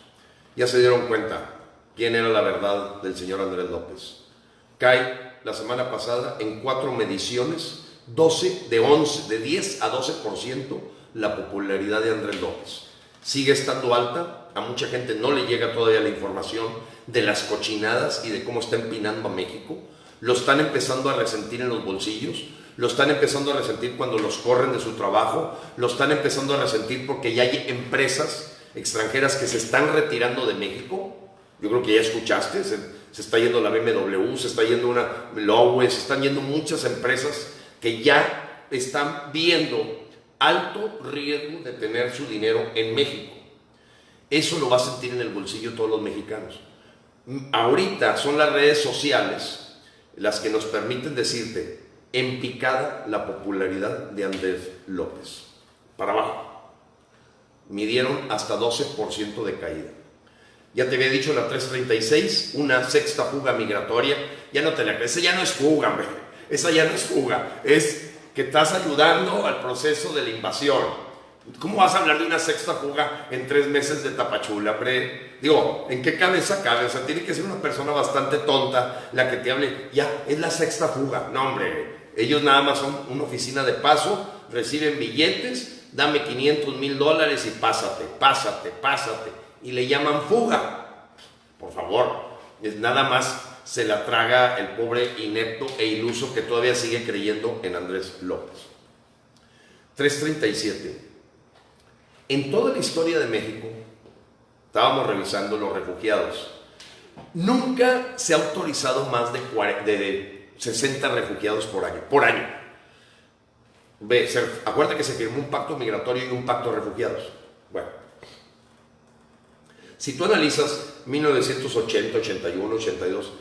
A: ya se dieron cuenta quién era la verdad del señor Andrés López. Cae la semana pasada en 4 mediciones, 10 a 12% la popularidad de Andrés López. Sigue estando alta, a mucha gente no le llega todavía la información de las cochinadas y de cómo está empinando a México. Lo están empezando a resentir en los bolsillos, lo están empezando a resentir cuando los corren de su trabajo, lo están empezando a resentir porque ya hay empresas extranjeras que se están retirando de México. Yo creo que ya escuchaste, se está yendo la BMW, se está yendo una Lowe, se están yendo muchas empresas que ya están viendo alto riesgo de tener su dinero en México. Eso lo va a sentir en el bolsillo todos los mexicanos. Ahorita son las redes sociales las que nos permiten decirte en picada la popularidad de Andrés López. Para abajo. Midieron hasta 12% de caída. Ya te había dicho la 336, una sexta fuga migratoria. Ya no te la crees, esa ya no es fuga, hombre. Esa ya no es fuga. Es que estás ayudando al proceso de la invasión. ¿Cómo vas a hablar de una sexta fuga en 3 meses de Tapachula, hombre? Digo, ¿en qué cabeza cabe? O sea, tiene que ser una persona bastante tonta la que te hable. Ya, es la sexta fuga. No, hombre. Ellos nada más son una oficina de paso, reciben billetes, dame $500,000 y pásate. Y le llaman fuga. Por favor, es nada más se la traga el pobre inepto e iluso que todavía sigue creyendo en Andrés López. 337. En toda la historia de México, estábamos revisando los refugiados. Nunca se ha autorizado más de 60 refugiados por año. Acuérdate que se firmó un pacto migratorio y un pacto de refugiados. Bueno, si tú analizas 1980, 81, 82,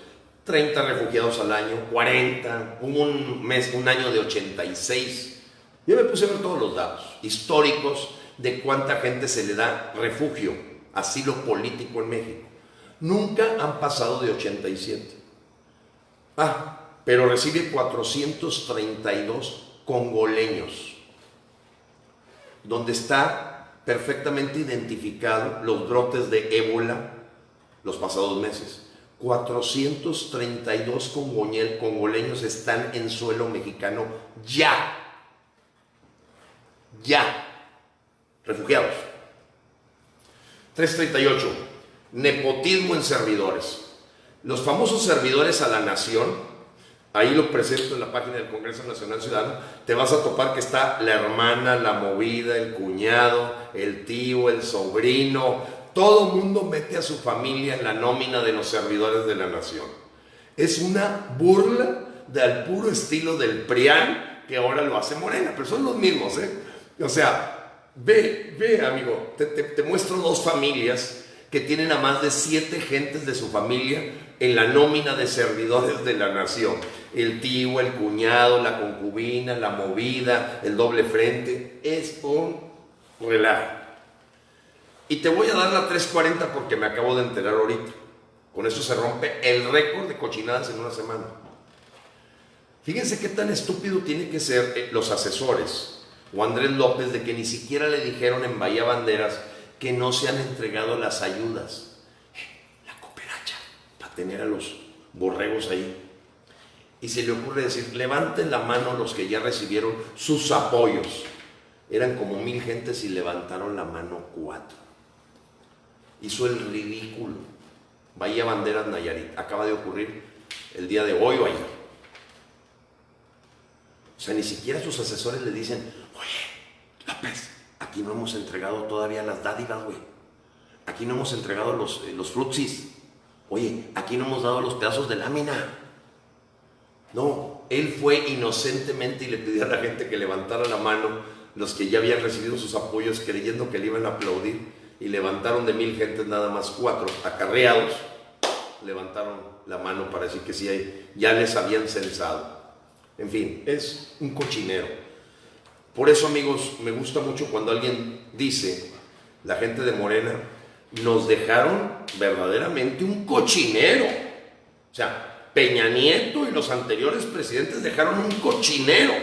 A: 30 refugiados al año, 40, un año de 86. Yo me puse a ver todos los datos históricos de cuánta gente se le da refugio, asilo político en México. Nunca han pasado de 87. Pero recibe 432 congoleños, donde está perfectamente identificado los brotes de ébola los pasados meses. 432 congoleños están en suelo mexicano ya. Refugiados. 338. Nepotismo en servidores. Los famosos servidores a la nación, ahí lo presento en la página del Congreso Nacional Ciudadano, te vas a topar que está la hermana, la movida, el cuñado, el tío, el sobrino. Todo mundo mete a su familia en la nómina de los servidores de la nación. Es una burla al puro estilo del PRIAN, que ahora lo hace Morena, pero son los mismos, ¿eh? O sea, ve amigo, te muestro 2 familias que tienen a más de 7 gentes de su familia en la nómina de servidores de la nación. El tío, el cuñado, la concubina, la movida, el doble frente. Es un relajo. Y te voy a dar la 340 porque me acabo de enterar ahorita. Con eso se rompe el récord de cochinadas en una semana. Fíjense qué tan estúpido tiene que ser los asesores o Andrés López de que ni siquiera le dijeron en Bahía Banderas que no se han entregado las ayudas. La cooperacha, para tener a los borregos ahí. Y se le ocurre decir, levanten la mano los que ya recibieron sus apoyos. Eran como 1000 gentes y levantaron la mano 4. Hizo el ridículo. Bahía Banderas, Nayarit. Acaba de ocurrir el día de hoy o ayer. O sea, ni siquiera sus asesores le dicen, oye, López, aquí no hemos entregado todavía las dádivas, güey. Aquí no hemos entregado los frutsis. Oye, aquí no hemos dado los pedazos de lámina. No, él fue inocentemente y le pidió a la gente que levantara la mano, los que ya habían recibido sus apoyos creyendo que le iban a aplaudir, y levantaron de 1000 gentes nada más 4 acarreados, levantaron la mano para decir que sí, ya les habían censado. En fin, es un cochinero. Por eso, amigos, me gusta mucho cuando alguien dice, la gente de Morena, nos dejaron verdaderamente un cochinero. O sea, Peña Nieto y los anteriores presidentes dejaron un cochinero.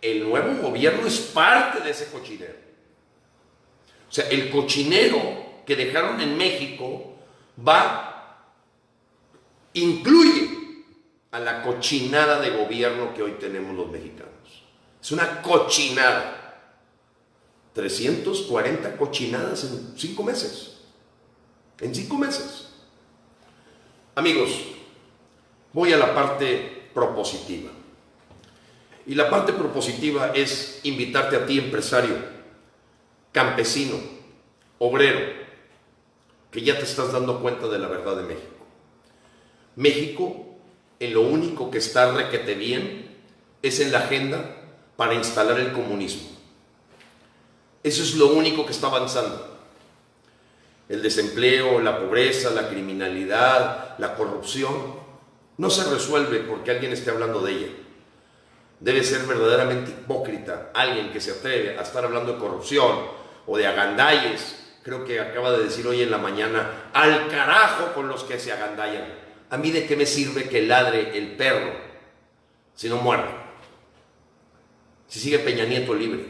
A: El nuevo gobierno es parte de ese cochinero. O sea, el cochinero que dejaron en México incluye a la cochinada de gobierno que hoy tenemos los mexicanos. Es una cochinada. 340 cochinadas en 5 meses. En 5 meses. Amigos, voy a la parte propositiva. Y la parte propositiva es invitarte a ti, empresario, campesino, obrero, que ya te estás dando cuenta de la verdad de México. México, en lo único que está requete bien, es en la agenda para instalar el comunismo. Eso es lo único que está avanzando. El desempleo, la pobreza, la criminalidad, la corrupción, no se resuelve porque alguien esté hablando de ella. Debe ser verdaderamente hipócrita alguien que se atreve a estar hablando de corrupción o de agandalles. Creo que acaba de decir hoy en la mañana, al carajo con los que se agandallan. ¿A mí de qué me sirve que ladre el perro si no muerde? Si sigue Peña Nieto libre,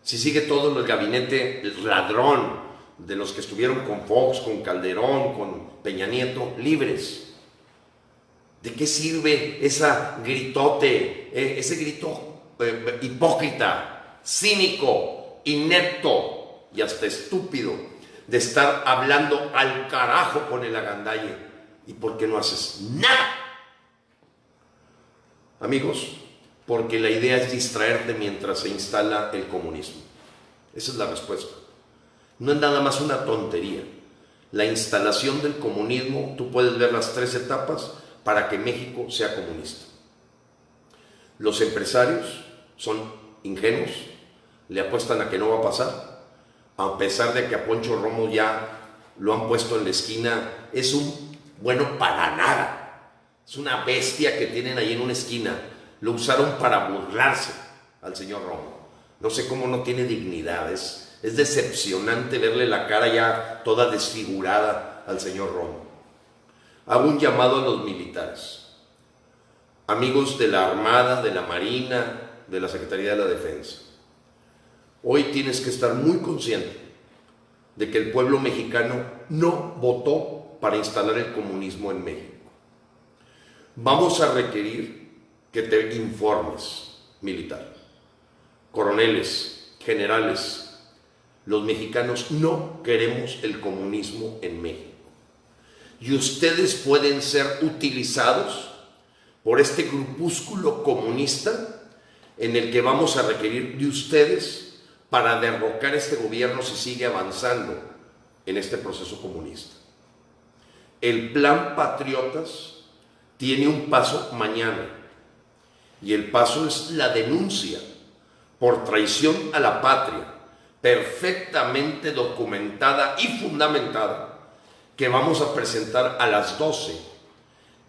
A: si sigue todo el gabinete ladrón de los que estuvieron con Fox, con Calderón, con Peña Nieto, libres. ¿De qué sirve esa gritote, ese grito hipócrita, cínico, inepto y hasta estúpido de estar hablando al carajo con el agandalle? ¿Y por qué no haces nada? Amigos, porque la idea es distraerte mientras se instala el comunismo. Esa es la respuesta. No es nada más una tontería. La instalación del comunismo, tú puedes ver las 3 etapas para que México sea comunista. Los empresarios son ingenuos, le apuestan a que no va a pasar, a pesar de que a Poncho Romo ya lo han puesto en la esquina. Es un bueno para nada, es una bestia que tienen ahí en una esquina. Lo usaron para burlarse al señor Romo. No sé cómo no tiene dignidad. Es decepcionante verle la cara ya toda desfigurada al señor Romo. Hago un llamado a los militares, amigos de la Armada, de la Marina, de la Secretaría de la Defensa. Hoy tienes que estar muy consciente de que el pueblo mexicano no votó para instalar el comunismo en México. Vamos a requerir que te informes, militar, coroneles, generales. Los mexicanos no queremos el comunismo en México. Y ustedes pueden ser utilizados por este grupúsculo comunista en el que vamos a requerir de ustedes para derrocar este gobierno si sigue avanzando en este proceso comunista. El plan Patriotas tiene un paso mañana, y el paso es la denuncia por traición a la patria, perfectamente documentada y fundamentada, que vamos a presentar a las 12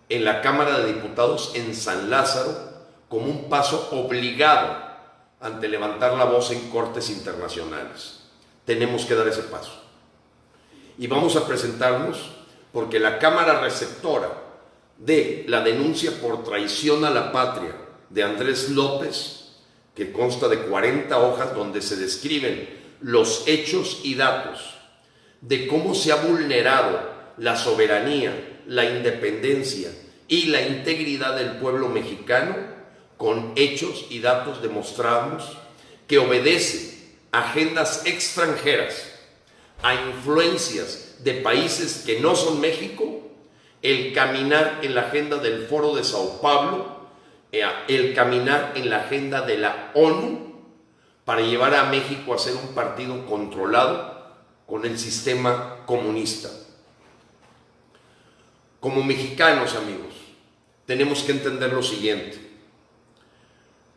A: en la Cámara de Diputados en San Lázaro, como un paso obligado ante levantar la voz en cortes internacionales. Tenemos que dar ese paso. Y vamos a presentarnos porque la Cámara Receptora de la denuncia por traición a la patria de Andrés López, que consta de 40 hojas donde se describen los hechos y datos de cómo se ha vulnerado la soberanía, la independencia y la integridad del pueblo mexicano, con hechos y datos demostramos que obedece a agendas extranjeras, a influencias de países que no son México, el caminar en la agenda del Foro de Sao Paulo, el caminar en la agenda de la ONU para llevar a México a ser un partido controlado con el sistema comunista. Como mexicanos, amigos, tenemos que entender lo siguiente.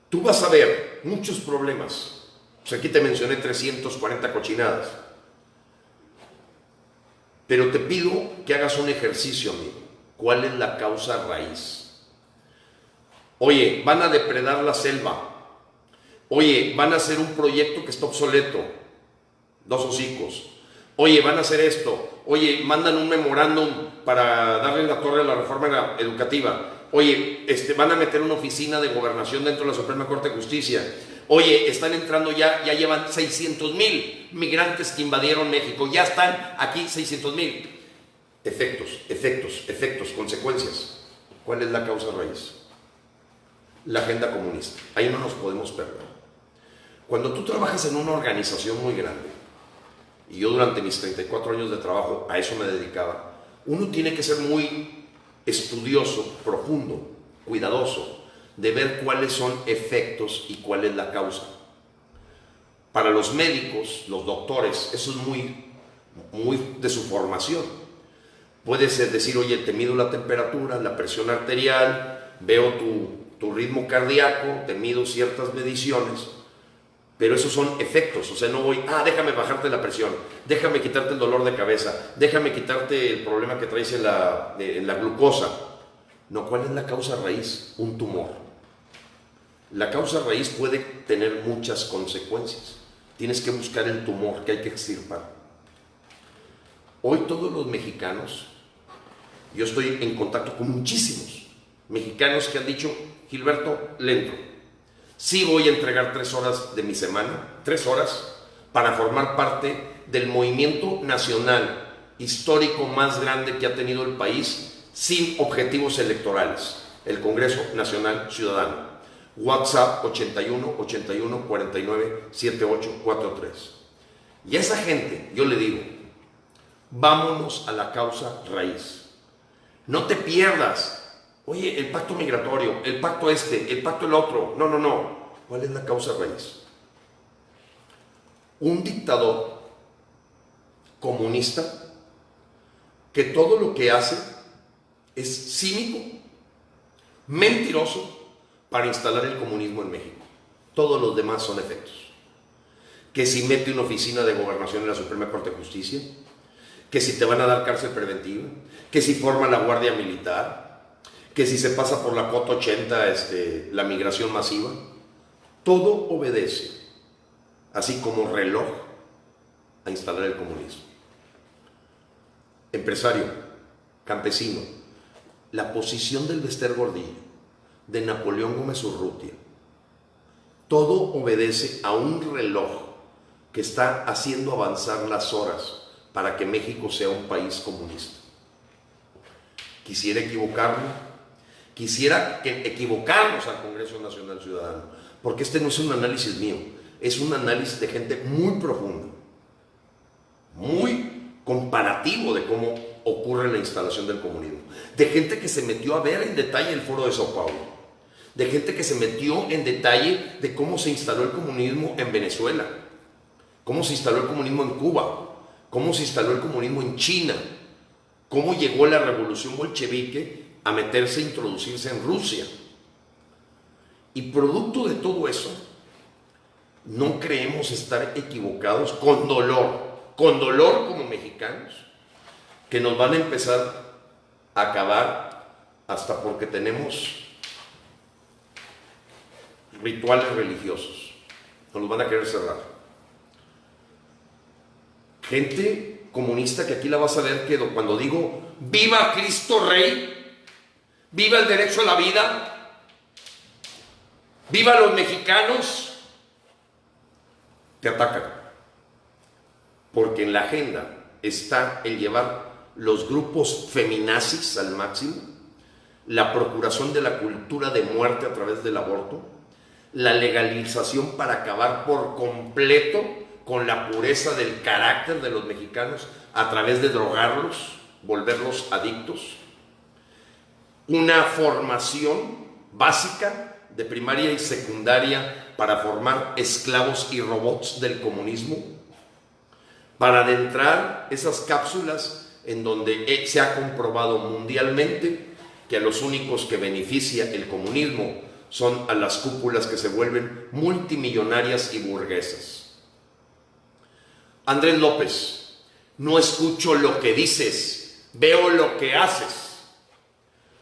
A: Tú vas a ver muchos problemas. Pues aquí te mencioné 340 cochinadas. Pero te pido que hagas un ejercicio, amigo. ¿Cuál es la causa raíz? Oye, van a depredar la selva. Oye, van a hacer un proyecto que está obsoleto. 2 hocicos. Oye, van a hacer esto. Oye, mandan un memorándum para darle la torre a la reforma educativa. Oye, van a meter una oficina de gobernación dentro de la Suprema Corte de Justicia. Oye, están entrando ya llevan 600,000 migrantes que invadieron México. Ya están aquí 600,000. Efectos, consecuencias. ¿Cuál es la causa raíz? La agenda comunista. Ahí no nos podemos perder. Cuando tú trabajas en una organización muy grande, y yo durante mis 34 años de trabajo a eso me dedicaba, uno tiene que ser muy estudioso, profundo, cuidadoso, de ver cuáles son efectos y cuál es la causa. Para los médicos, los doctores, eso es muy de su formación. Puedes decir, oye, te mido la temperatura, la presión arterial, veo tu ritmo cardíaco, te mido ciertas mediciones, Pero esos son efectos, o sea, no voy, déjame bajarte la presión, déjame quitarte el dolor de cabeza, déjame quitarte el problema que traes en la glucosa. No, ¿cuál es la causa raíz? Un tumor. La causa raíz puede tener muchas consecuencias. Tienes que buscar el tumor que hay que extirpar. Hoy todos los mexicanos, yo estoy en contacto con muchísimos mexicanos que han dicho, Gilberto, le entro. Sí voy a entregar 3 horas de mi semana, 3 horas, para formar parte del movimiento nacional histórico más grande que ha tenido el país sin objetivos electorales, el Congreso Nacional Ciudadano. WhatsApp 81 81 49 78 43. Y a esa gente yo le digo, vámonos a la causa raíz. No te pierdas. Oye, el pacto migratorio, el pacto el pacto el otro. No, no, no. ¿Cuál es la causa raíz? Un dictador comunista que todo lo que hace es cínico, mentiroso, para instalar el comunismo en México. Todos los demás son efectos. Que si mete una oficina de gobernación en la Suprema Corte de Justicia, que si te van a dar cárcel preventiva, que si forma la Guardia Militar, que si se pasa por la cota 80 la migración masiva, todo obedece, así como reloj, a instalar el comunismo. Empresario, campesino, la posición del Bester Gordillo, de Napoleón Gómez Urrutia, todo obedece a un reloj que está haciendo avanzar las horas para que México sea un país comunista. Quisiera equivocarnos al Congreso Nacional Ciudadano, porque este no es un análisis mío, es un análisis de gente muy profunda, muy comparativo de cómo ocurre la instalación del comunismo, de gente que se metió a ver en detalle el Foro de Sao Paulo, de gente que se metió en detalle de cómo se instaló el comunismo en Venezuela, cómo se instaló el comunismo en Cuba, cómo se instaló el comunismo en China, cómo llegó la revolución bolchevique a meterse, a introducirse en Rusia. Y producto de todo eso, no creemos estar equivocados con dolor como mexicanos, que nos van a empezar a acabar hasta porque tenemos rituales religiosos, nos los van a querer cerrar. Gente comunista que aquí la vas a ver que cuando digo ¡viva Cristo Rey! ¡Viva el derecho a la vida! ¡Viva los mexicanos! Te atacan. Porque en la agenda está el llevar los grupos feminazis al máximo, la procuración de la cultura de muerte a través del aborto, la legalización para acabar por completo con la pureza del carácter de los mexicanos a través de drogarlos, volverlos adictos, una formación básica de primaria y secundaria para formar esclavos y robots del comunismo, para adentrar esas cápsulas en donde se ha comprobado mundialmente que a los únicos que beneficia el comunismo son a las cúpulas que se vuelven multimillonarias y burguesas. Andrés López, no escucho lo que dices, veo lo que haces.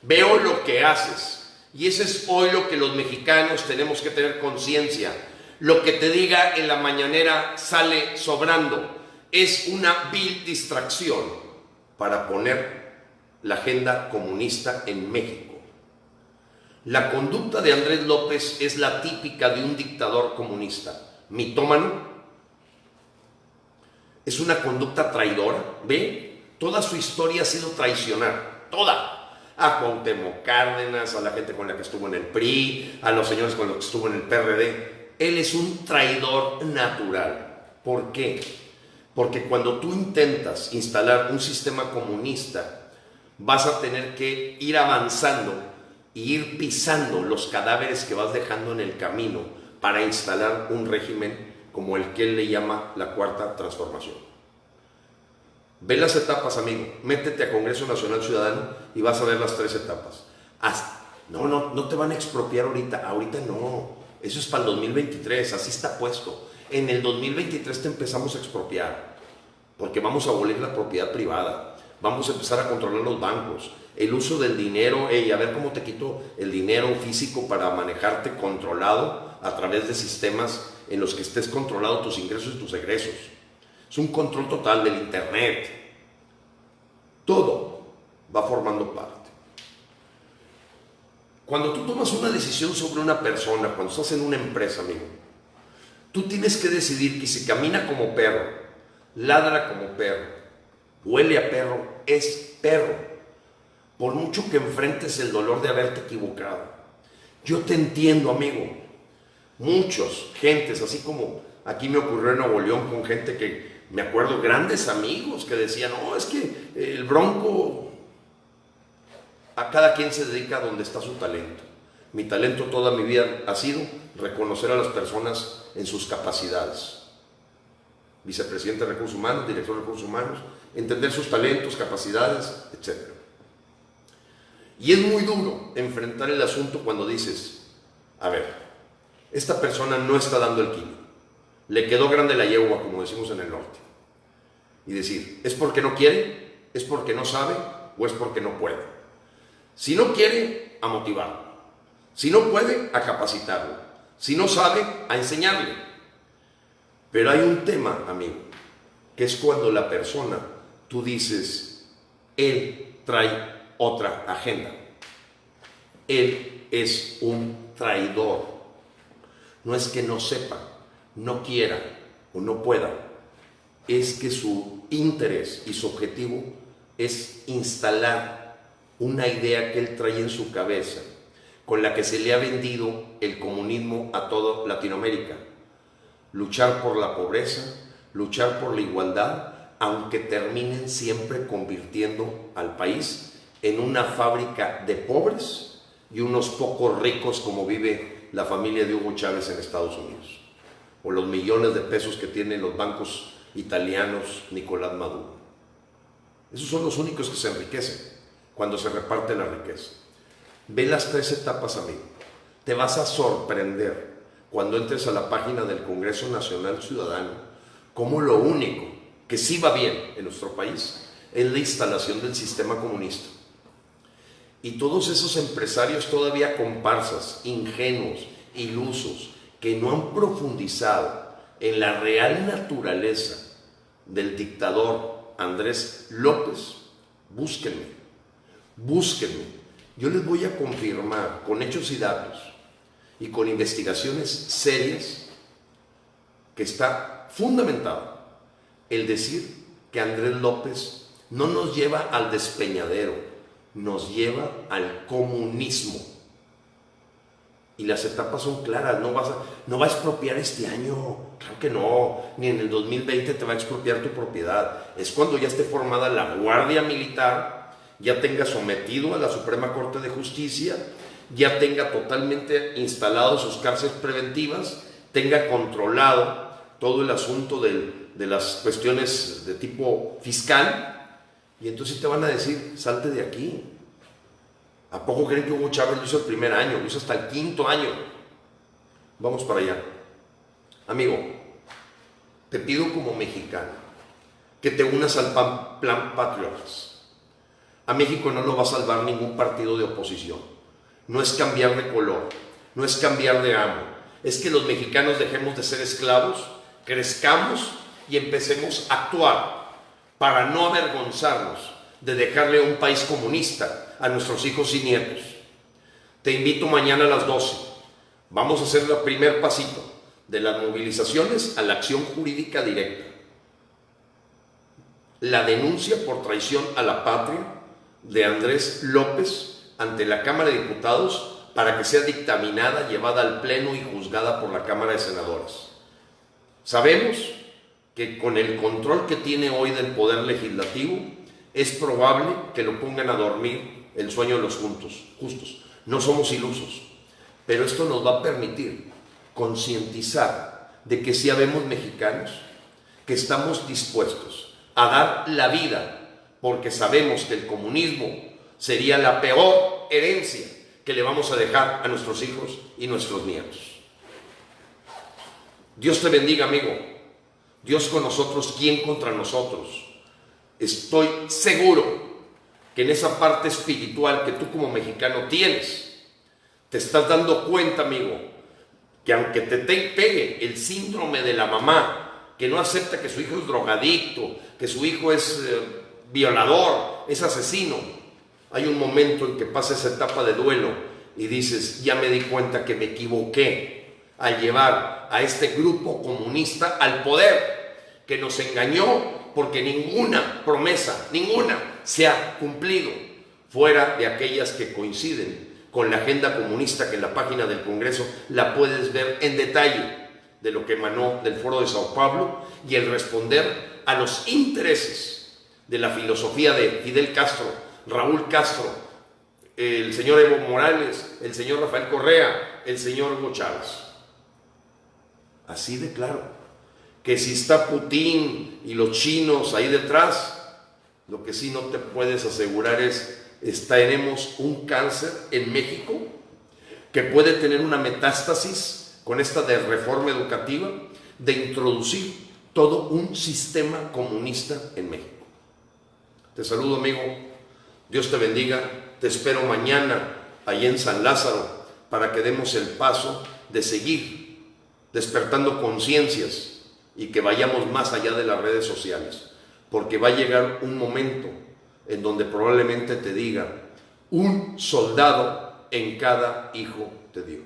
A: Veo lo que haces. Y eso es hoy lo que los mexicanos tenemos que tener conciencia. Lo que te diga en la mañanera sale sobrando. Es una vil distracción para poner la agenda comunista en México. La conducta de Andrés López es la típica de un dictador comunista, mitómano. Es una conducta traidora, ¿ve? Toda su historia ha sido traicionar, toda. A Cuauhtémoc Cárdenas, a la gente con la que estuvo en el PRI, a los señores con los que estuvo en el PRD. Él es un traidor natural. ¿Por qué? Porque cuando tú intentas instalar un sistema comunista, vas a tener que ir avanzando e ir pisando los cadáveres que vas dejando en el camino para instalar un régimen como el que él le llama la Cuarta Transformación. Ve las etapas, amigo. Métete a Congreso Nacional Ciudadano y vas a ver las 3 etapas. No te van a expropiar ahorita no. Eso es para el 2023, así está puesto. En el 2023 te empezamos a expropiar, porque vamos a abolir la propiedad privada, vamos a empezar a controlar los bancos, el uso del dinero, a ver cómo te quito el dinero físico para manejarte controlado a través de sistemas en los que estés controlado tus ingresos y tus egresos. Es un control total del internet. Todo va formando parte. Cuando tú tomas una decisión sobre una persona, cuando estás en una empresa, amigo, tú tienes que decidir que si camina como perro, ladra como perro, huele a perro, es perro. Por mucho que enfrentes el dolor de haberte equivocado. Yo te entiendo, amigo. Muchos, gentes, así como aquí me ocurrió en Nuevo León con gente que, me acuerdo, grandes amigos que decían, no, es que el Bronco, a cada quien se dedica a donde está su talento. Mi talento toda mi vida ha sido reconocer a las personas en sus capacidades. Vicepresidente de Recursos Humanos, director de Recursos Humanos, entender sus talentos, capacidades, etc. Y es muy duro enfrentar el asunto cuando dices, a ver, esta persona no está dando el kilo, le quedó grande la yegua, como decimos en el norte. Y decir, ¿es porque no quiere? ¿Es porque no sabe? ¿O es porque no puede? Si no quiere, a motivarlo. Si no puede, a capacitarlo. Si no sabe, a enseñarle. Pero hay un tema, amigo, que es cuando la persona, tú dices, él trae otra agenda. Él es un traidor. No es que no sepa, no quiera o no pueda. Es que su interés y su objetivo es instalar una idea que él trae en su cabeza, con la que se le ha vendido el comunismo a toda Latinoamérica. Luchar por la pobreza, luchar por la igualdad, aunque terminen siempre convirtiendo al país en una fábrica de pobres y unos pocos ricos, como vive la familia de Hugo Chávez en Estados Unidos, o los millones de pesos que tienen los bancos italianos Nicolás Maduro. Esos son los únicos que se enriquecen cuando se reparte la riqueza. Ve las 3 etapas, amigo. Te vas a sorprender cuando entres a la página del Congreso Nacional Ciudadano, cómo lo único que sí va bien en nuestro país es la instalación del sistema comunista. Y todos esos empresarios todavía comparsas, ingenuos, ilusos, que no han profundizado en la real naturaleza del dictador Andrés López, búsquenme. Yo les voy a confirmar con hechos y datos y con investigaciones serias que está fundamentado el decir que Andrés López no nos lleva al despeñadero, nos lleva al comunismo. Y las etapas son claras, no va a expropiar este año, claro que no, ni en el 2020 te va a expropiar tu propiedad. Es cuando ya esté formada la Guardia Militar, ya tenga sometido a la Suprema Corte de Justicia, ya tenga totalmente instalado sus cárceles preventivas, tenga controlado todo el asunto de las cuestiones de tipo fiscal, y entonces te van a decir, salte de aquí. ¿A poco creen que Hugo Chávez lo hizo el primer año? Lo hizo hasta el 5.º año. Vamos para allá. Amigo, te pido como mexicano que te unas al plan Patriotas. A México no lo va a salvar ningún partido de oposición. No es cambiar de color, no es cambiar de amo. Es que los mexicanos dejemos de ser esclavos, crezcamos y empecemos a actuar para no avergonzarnos de dejarle un país comunista a nuestros hijos y nietos. Te invito mañana a las 12. Vamos a hacer el primer pasito de las movilizaciones a la acción jurídica directa. La denuncia por traición a la patria de Andrés López ante la Cámara de Diputados para que sea dictaminada, llevada al Pleno y juzgada por la Cámara de Senadores. Sabemos que con el control que tiene hoy del Poder Legislativo, es probable que lo pongan a dormir el sueño de los justos. No somos ilusos, pero esto nos va a permitir concientizar de que sí habemos mexicanos que estamos dispuestos a dar la vida porque sabemos que el comunismo sería la peor herencia que le vamos a dejar a nuestros hijos y nuestros nietos. Dios te bendiga, amigo. Dios con nosotros, ¿quién contra nosotros? Estoy seguro que en esa parte espiritual que tú como mexicano tienes, te estás dando cuenta, amigo, que aunque te pegue el síndrome de la mamá, que no acepta que su hijo es drogadicto, que su hijo es violador, es asesino, hay un momento en que pasa esa etapa de duelo y dices, ya me di cuenta que me equivoqué al llevar a este grupo comunista al poder, que nos engañó porque ninguna promesa, ninguna se ha cumplido, fuera de aquellas que coinciden con la agenda comunista, que en la página del Congreso la puedes ver en detalle, de lo que emanó del Foro de Sao Paulo, y el responder a los intereses de la filosofía de Fidel Castro, Raúl Castro, el señor Evo Morales, el señor Rafael Correa, el señor Hugo Chávez. Así de claro, que si está Putin y los chinos ahí detrás, lo que sí no te puedes asegurar es, tenemos un cáncer en México que puede tener una metástasis con esta de reforma educativa, de introducir todo un sistema comunista en México. Te saludo, amigo, Dios te bendiga, te espero mañana allí en San Lázaro para que demos el paso de seguir despertando conciencias y que vayamos más allá de las redes sociales, porque va a llegar un momento en donde probablemente te diga, un soldado en cada hijo de Dios.